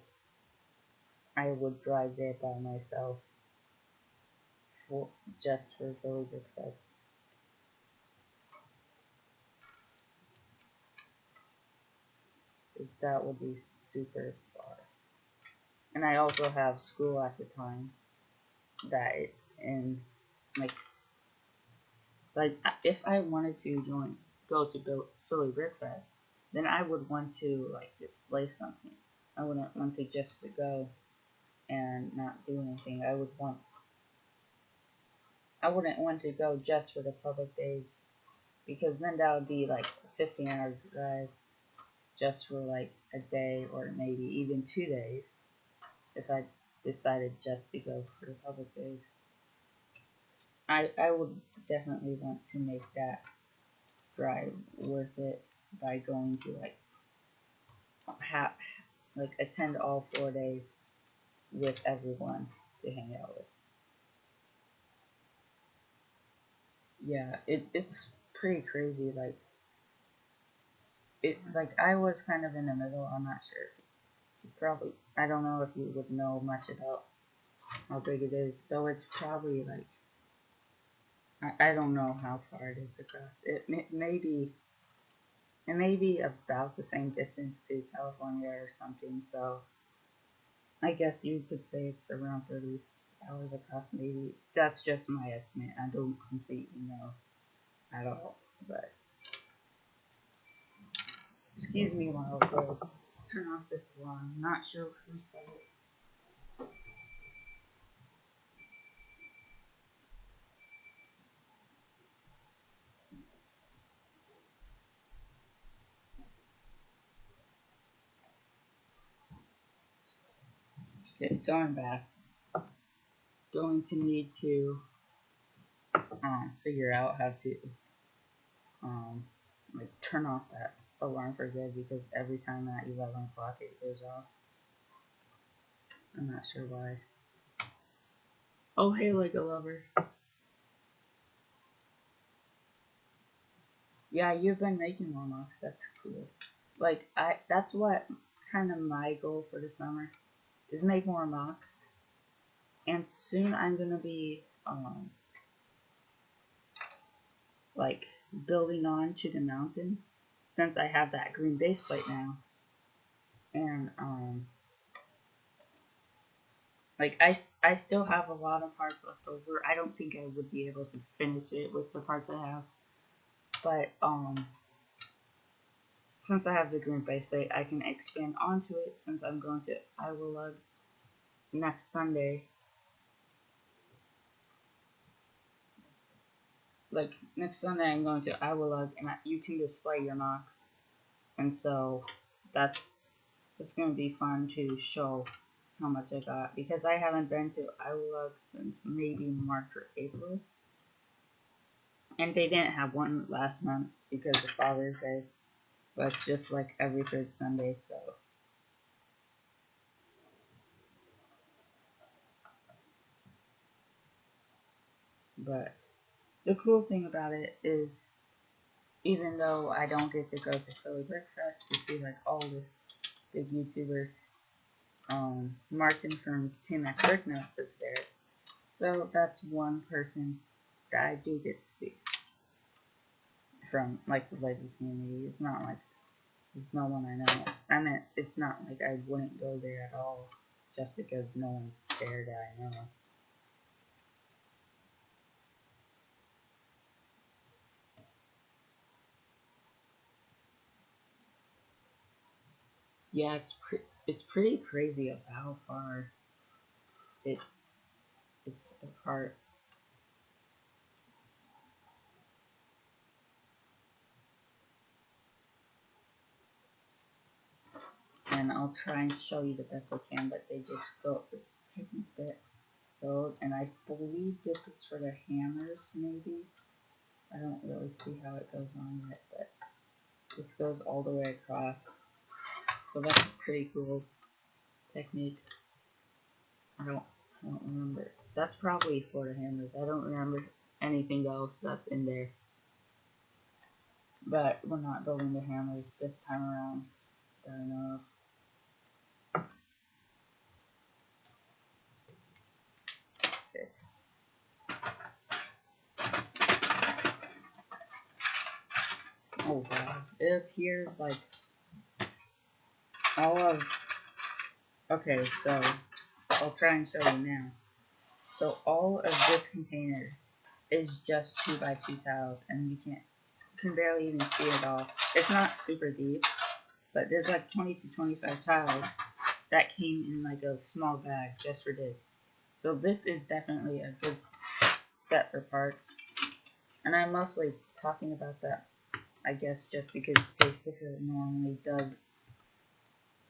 I would drive there by myself for just for Philly Brick Fest. 'Cause that would be super far. And I also have school at the time that it's in, like, if I wanted to go to Philly Brick Fest, then I would want to like display something. I wouldn't want to just to go and not do anything. I wouldn't want to go just for the public days, because then that would be like a 15-hour drive just for like a day or maybe even 2 days if I decided just to go for the public days. I would definitely want to make that drive worth it by going to like attend all 4 days with everyone to hang out with. Yeah, it's pretty crazy. Like I was kind of in the middle. I'm not sure if you probably, I don't know if you would know much about how big it is. So it's probably like, I don't know how far it is across. It may be about the same distance to California or something. So I guess you could say it's around 30 hours across. Maybe that's just my estimate. I don't completely know at all. But excuse me while I go turn off this alarm. Not sure who said it. Okay, so I'm back. Going to need to figure out how to um, like turn off that alarm for good, because every time at 11 o'clock it goes off. I'm not sure why. Oh, hey, Lego lover. Yeah, you've been making more mocks. That's cool. Like that's what kind of my goal for the summer is, make more mocks. And soon I'm gonna be like building on to the mountain, since I have that green base plate now. And like I still have a lot of parts left over. I don't think I would be able to finish it with the parts I have, but since I have the green base plate, I can expand onto it, since I'm going to Ewok next Sunday. Like next Sunday I'm going to Ewok, and you can display your mocks. And so it's going to be fun to show how much I got, because I haven't been to Ewok since maybe March or April, and they didn't have one last month because of Father's Day, but it's just like every third Sunday. So but the cool thing about it is, even though I don't get to go to Philly Brick Fest to see like all the big YouTubers, Martin from Team Mac Brick Notes is there. So that's one person that I do get to see from like the Lego community. It's not like there's no one I know. I mean, it's not like I wouldn't go there at all just because no one's there that I know. Yeah, it's pretty crazy of how far it's apart. And I'll try and show you the best I can, but they just built this tiny bit build, and I believe this is for the hammers, maybe. I don't really see how it goes on yet, but this goes all the way across. So that's a pretty cool technique. I don't remember. That's probably for the hammers. I don't remember anything else that's in there. but we're not building the hammers this time around. I don't know. Okay. Oh wow, it appears like all of. Okay, so I'll try and show you now. So all of this container is just 2x2 tiles, and you can barely even see it all. It's not super deep, but there's like 20 to 25 tiles that came in like a small bag just for this. So this is definitely a good set for parts. And I'm mostly talking about that, I guess, just because Jaysticker normally does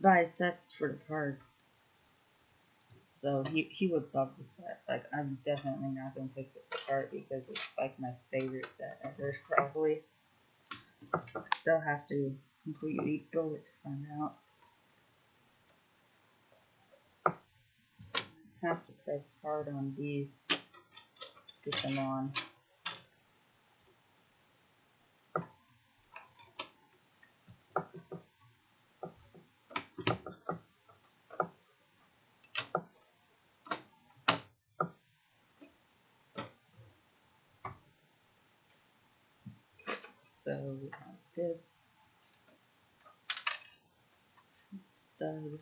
buy sets for the parts. So he would love the set. Like, I'm definitely not going to take this apart because it's like my favorite set ever, probably. Still have to completely build it to find out. Have to press hard on these to get them on. So we have this stud.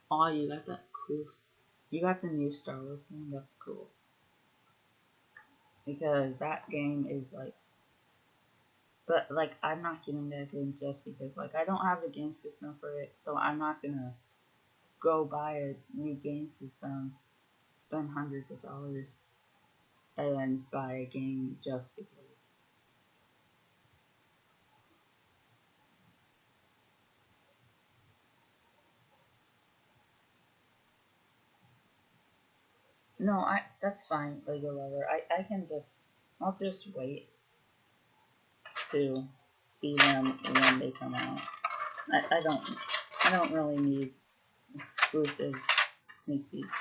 Oh, you got that cool. You got the new Star Wars game. That's cool. Because that game is like. But like, I'm not getting that game just because like I don't have the game system for it, so I'm not gonna go buy a new game system, spend hundreds of dollars, and then buy a game just because. No, that's fine, Lego Lover. I'll just wait to see them when they come out. I don't really need exclusive sneak peeks.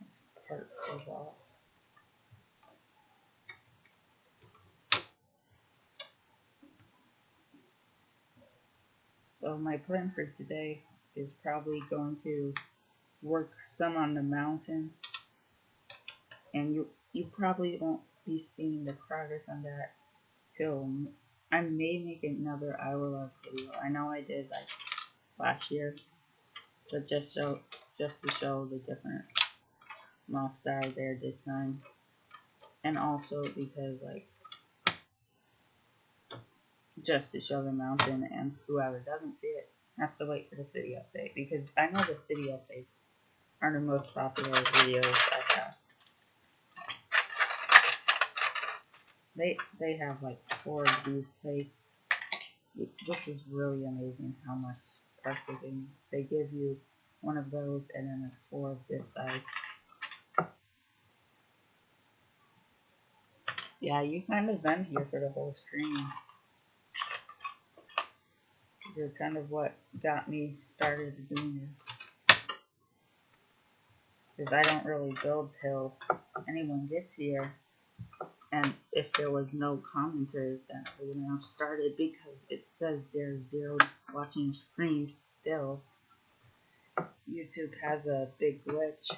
This part goes off. So my plan for today is probably going to work some on the mountain, and you probably won't be seeing the progress on that till I may make another I Will Love video. I know I did like last year, but just to show the different mocks that are there this time, and also because like just to show the mountain, and whoever doesn't see it has to wait for the city update, because I know the city updates are the most popular videos I have. They have like 4 of these plates. This is really amazing how much parts they give you one of those and then like 4 of this size. Yeah, you kind of been here for the whole stream. You're kind of what got me started doing this. Because I don't really build till anyone gets here. And if there was no commenters, then I wouldn't have started, because it says there's 0 watching streams still. YouTube has a big glitch.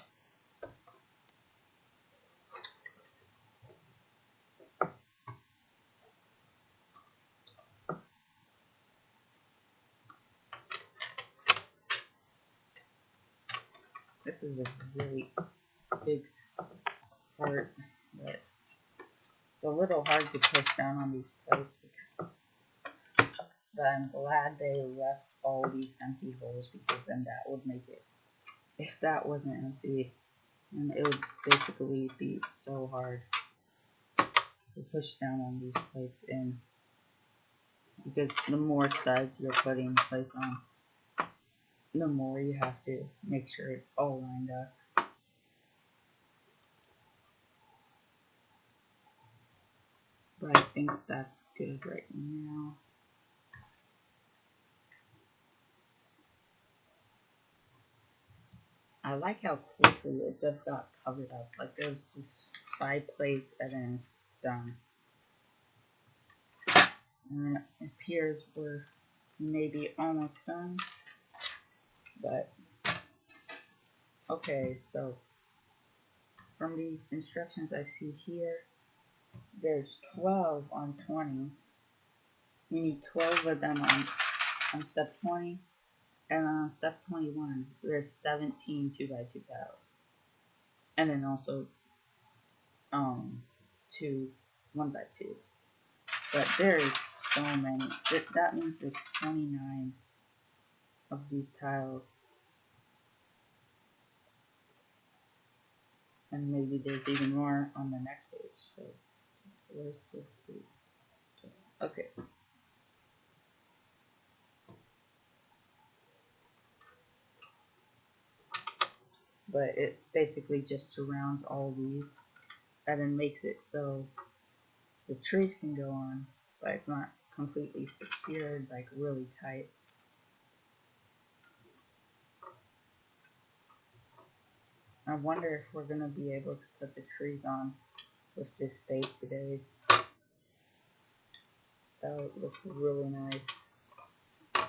This is a really big part, but it's a little hard to push down on these plates, but I'm glad they left all these empty holes, because then that would make it, if that wasn't empty, And it would basically be so hard to push down on these plates in, because the more studs you're putting plates on, the more you have to make sure it's all lined up. But I think that's good right now. I like how quickly it just got covered up. Like there's just 5 plates and then it's done. And it appears we're maybe almost done. But okay, so from these instructions I see here, there's 12 on 20. You need 12 of them on step 20. And on step 21, there's 17 2x2 tiles. And then also 2 1x2. But there's so many. That means there's 29 of these tiles. And maybe there's even more on the next page. So where's this? Okay. But it basically just surrounds all these and then makes it so the trees can go on, but it's not completely secured, like really tight. I wonder if we're gonna be able to put the trees on with this base today. That would look really nice.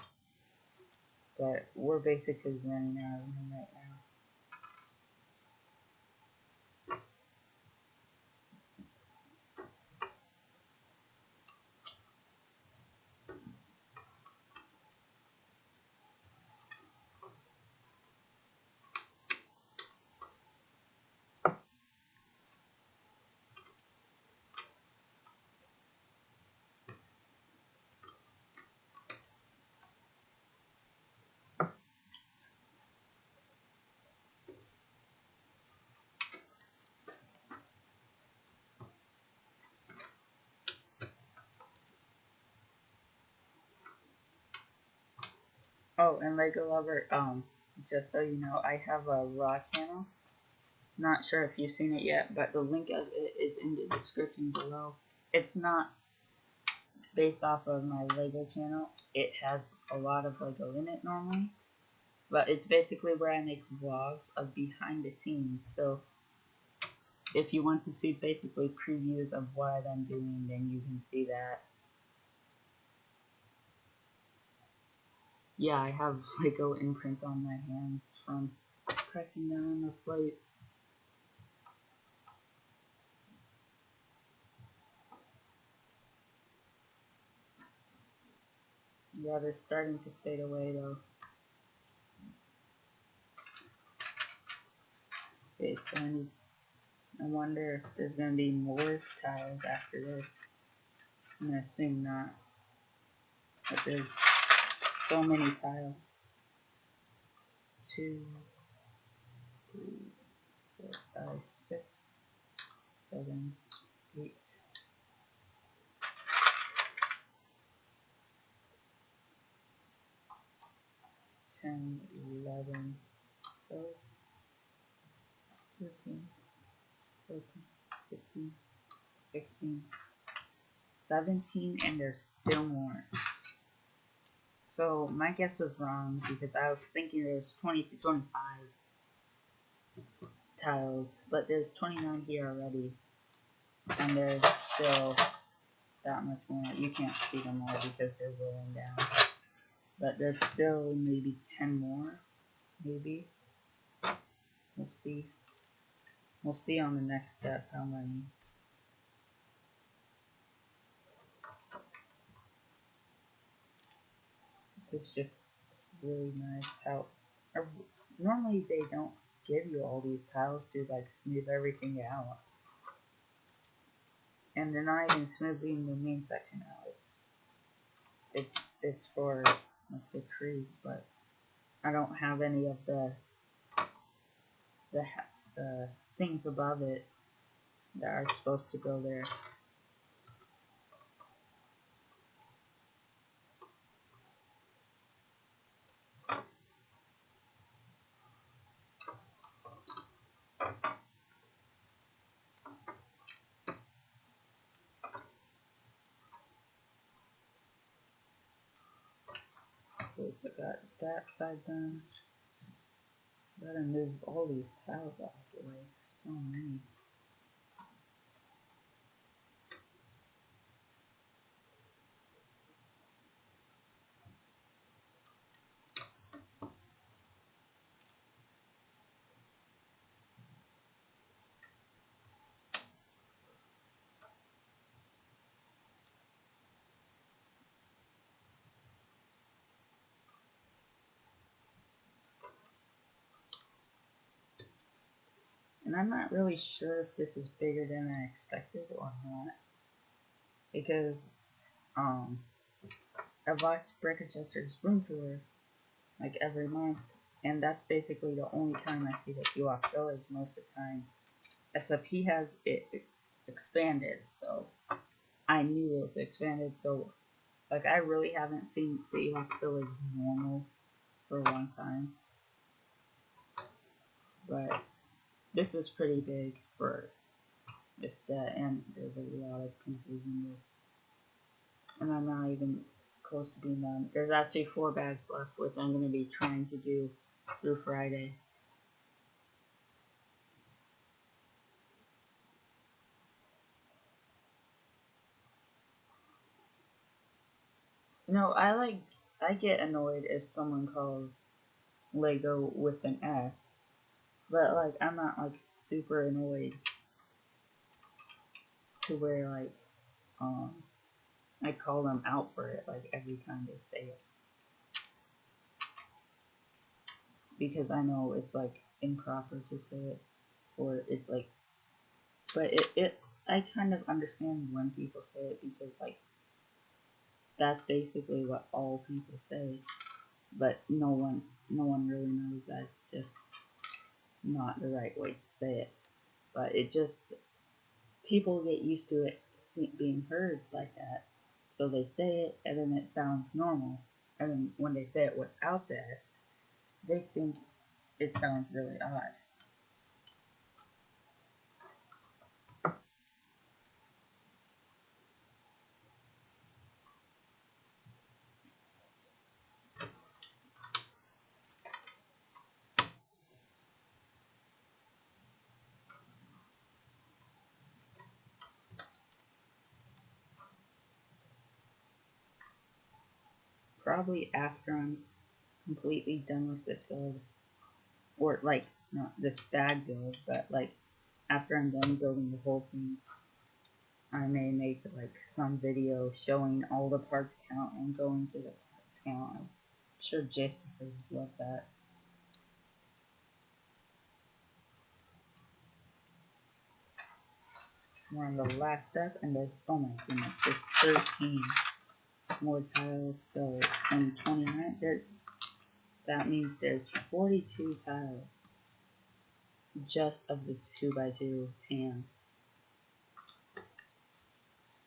But we're basically running out of them right now. Oh, and Lego Lover, just so you know, I have a Raw channel. Not sure if you've seen it yet, but the link of it is in the description below. It's not based off of my Lego channel. It has a lot of Lego in it normally, but it's basically where I make vlogs of behind the scenes. So if you want to see basically previews of what I'm doing, then you can see that. Yeah, I have Lego imprints on my hands from pressing down the plates. Yeah, they're starting to fade away though. Okay, so I wonder if there's gonna be more tiles after this. I'm gonna assume not. But there's so many tiles. 2, 3, 4, 5, 6, 7, 8. 10, 11, 12, 13, 14, 15, 16, 17, and there's still more. So my guess was wrong because I was thinking there's 20 to 25 tiles, but there's 29 here already, and there's still that much more. You can't see them all because they're rolling down, but there's still maybe 10 more, maybe. We'll see. We'll see on the next step how many. It's just really nice how normally they don't give you all these tiles to like smooth everything out, and they're not even smoothing the main section out. It's for like the trees, but I don't have any of the things above it that are supposed to go there. Okay, so got that side done. Gotta move all these tiles out of the way. So many. And I'm not really sure if this is bigger than I expected or not. Because I watch Brick Adjuster's room tour like every month, and that's basically the only time I see the Ewok village most of the time. Except he has it expanded, so I knew it was expanded. So like I really haven't seen the Ewok village normal for a long time, but this is pretty big for this set, and there's a lot of pieces in this. And I'm not even close to being done. There's actually 4 bags left, which I'm going to be trying to do through Friday. No, I get annoyed if someone calls Lego with an S, but like I'm not like super annoyed to where like I call them out for it like every time they say it, because I know it's like improper to say it, or it's like, but it I kind of understand when people say it, because like that's basically what all people say, but no one really knows that's just not the right way to say it. But it just, people get used to it being heard like that, so they say it and then it sounds normal, and then when they say it without the S, they think it sounds really odd. Probably after I'm completely done with this build, or like not this bag build, but like after I'm done building the whole thing, I may make like some video showing all the parts count and going through the parts count. I'm sure Jason would love that. We're on the last step, and there's, oh my goodness, there's 13 more tiles. So in 29, that means there's 42 tiles just of the 2x2 tan.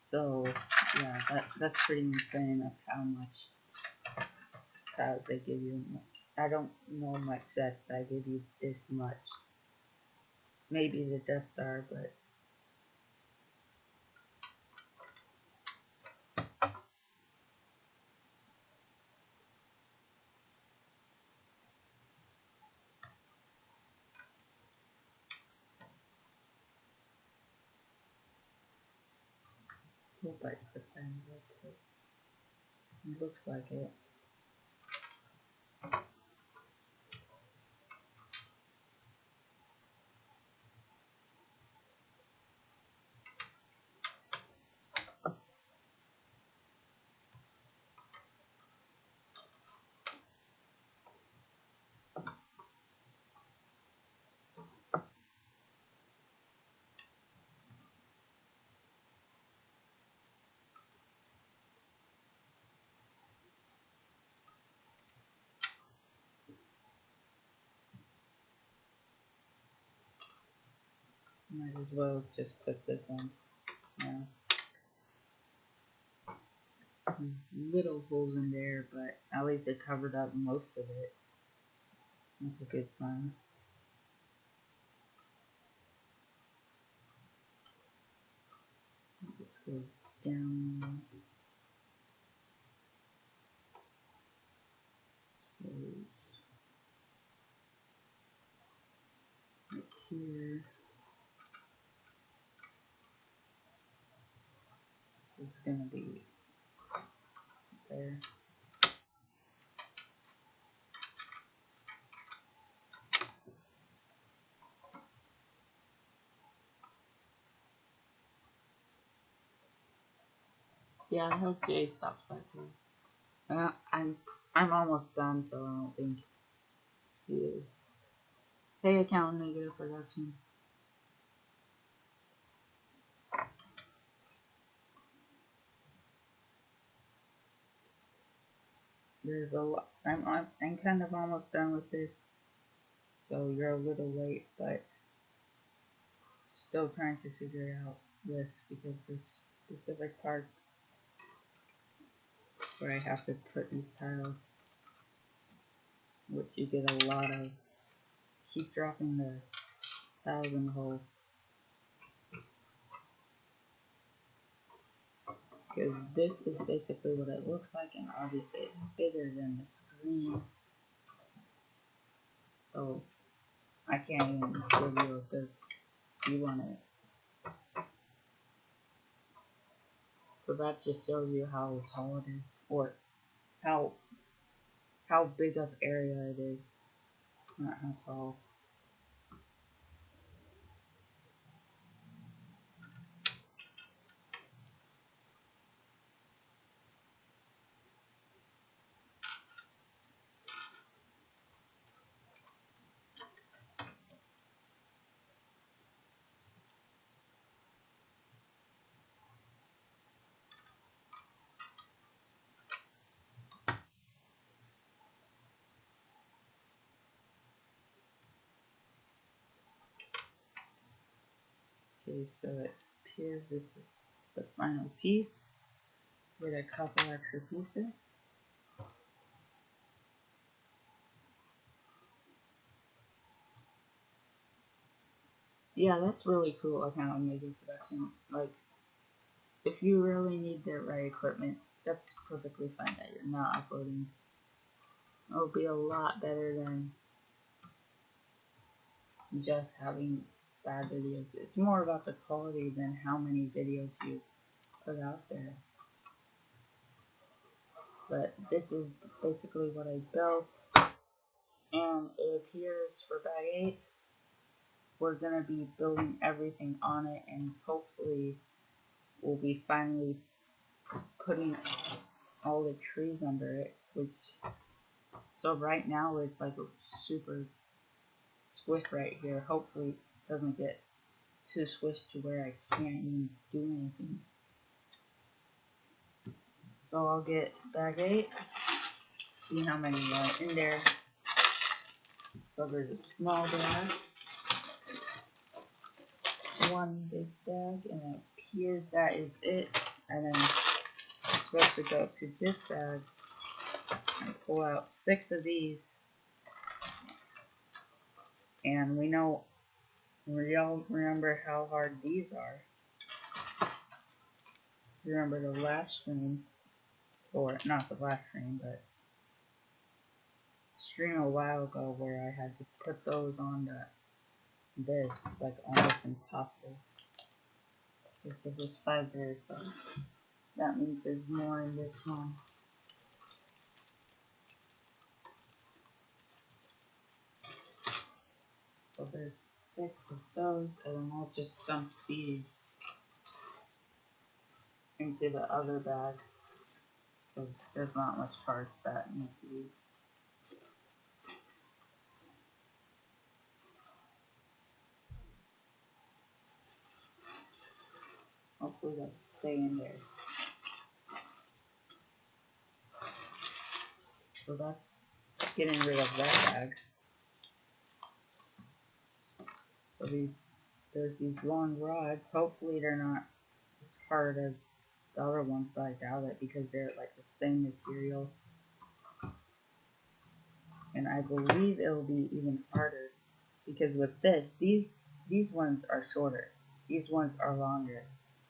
So yeah, that's pretty insane of how much tiles they give you. I don't know much sets that give you this much. Maybe the Death Star, but hope I put that in real quick. It looks like it. Might as well just put this on now. There's little holes in there, but at least it covered up most of it. That's a good sign. This goes down. Goes right here. It's gonna be there. Yeah, I hope Jay stops by too. I'm almost done, so I don't think he is. Hey, account negative production. There's a lot. I'm kind of almost done with this, so you're a little late, but still trying to figure out this because there's specific parts where I have to put these tiles, which you get a lot of. Keep dropping the tiles in the hole. Because this is basically what it looks like, and obviously it's bigger than the screen. So I can't even review it because you want it. So that just shows you how tall it is, or how big of area it is, not how tall. Okay, so it appears this is the final piece with a couple extra pieces. Yeah, that's really cool of how I'm making production. Like, if you really need the right equipment, that's perfectly fine that you're not uploading. It'll be a lot better than just having bad videos. It's more about the quality than how many videos you put out there. But this is basically what I built, and it appears for bag 8 we're gonna be building everything on it, and hopefully we'll be finally putting all the trees under it, which, so right now it's like a super squish right here. Hopefully it doesn't get too squished to where I can't even do anything. So I'll get bag 8, see how many are in there. So there's a small bag, one big bag, and it appears that is it. And then I'm supposed to go to this bag and pull out 6 of these. And we all remember how hard these are. Remember the last stream, or not the last stream, but stream a while ago where I had to put those on this, like almost impossible. Because there was 5 there, so that means there's more in this one. So there's 6 of those, and then I'll just dump these into the other bag, because there's not much parts that need to be. Hopefully they'll stay in there. So that's getting rid of that bag. So there's these long rods. Hopefully they're not as hard as the other ones, but I doubt it because they're like the same material. And I believe it'll be even harder because with this, these ones are shorter. These ones are longer.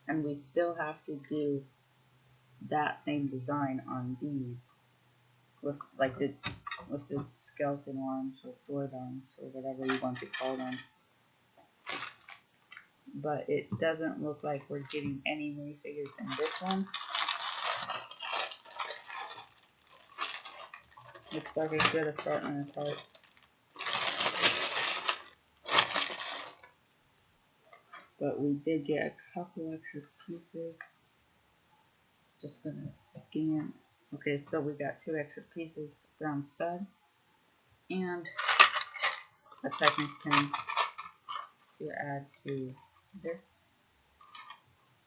And we still have to do that same design on these with like the skeleton arms or sword arms or whatever you want to call them. But it doesn't look like we're getting any minifigures in this one. Looks like it's good at starting apart. But we did get a couple extra pieces. Just gonna scan. Okay, so we got 2 extra pieces, brown stud, and a Titan pin to add to this.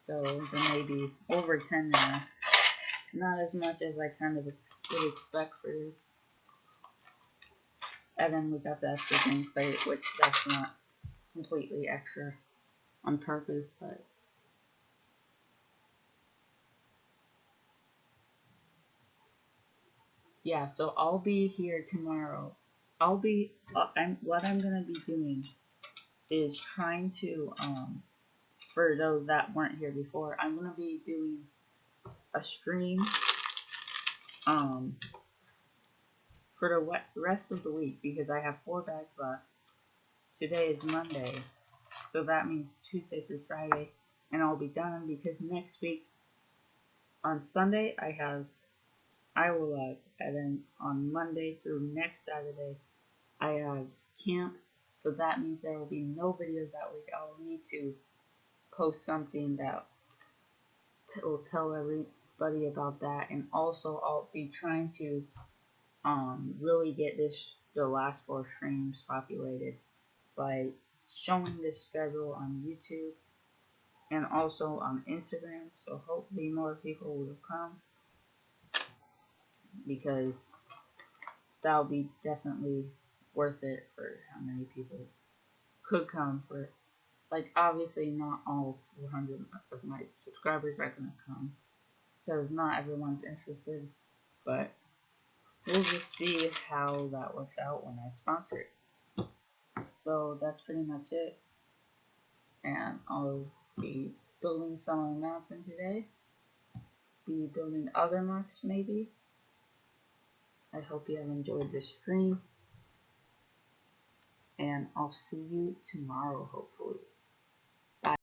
So there may be over 10 now. Not as much as I kind of would expect for this. And then we got the extra green plate, which that's not completely extra on purpose, but yeah, so I'll be here tomorrow. I'll be, what I'm gonna be doing is trying to, for those that weren't here before, I'm gonna be doing a stream, for the rest of the week because I have 4 bags left. Today is Monday, so that means Tuesday through Friday, and I'll be done because next week on Sunday I will have, and then on Monday through next Saturday I have camp, so that means there will be no videos that week. I'll need to post something that will tell everybody about that, and also I'll be trying to really get the last 4 streams populated by showing this schedule on YouTube and also on Instagram, so hopefully more people will come because that'll be definitely worth it for how many people could come for, like, obviously not all 400 of my subscribers are gonna come because not everyone's interested, but we'll just see how that works out when I sponsor it. So that's pretty much it, and I'll be building some of the mounts in today, be building other marks maybe. I hope you have enjoyed this stream, and I'll see you tomorrow hopefully.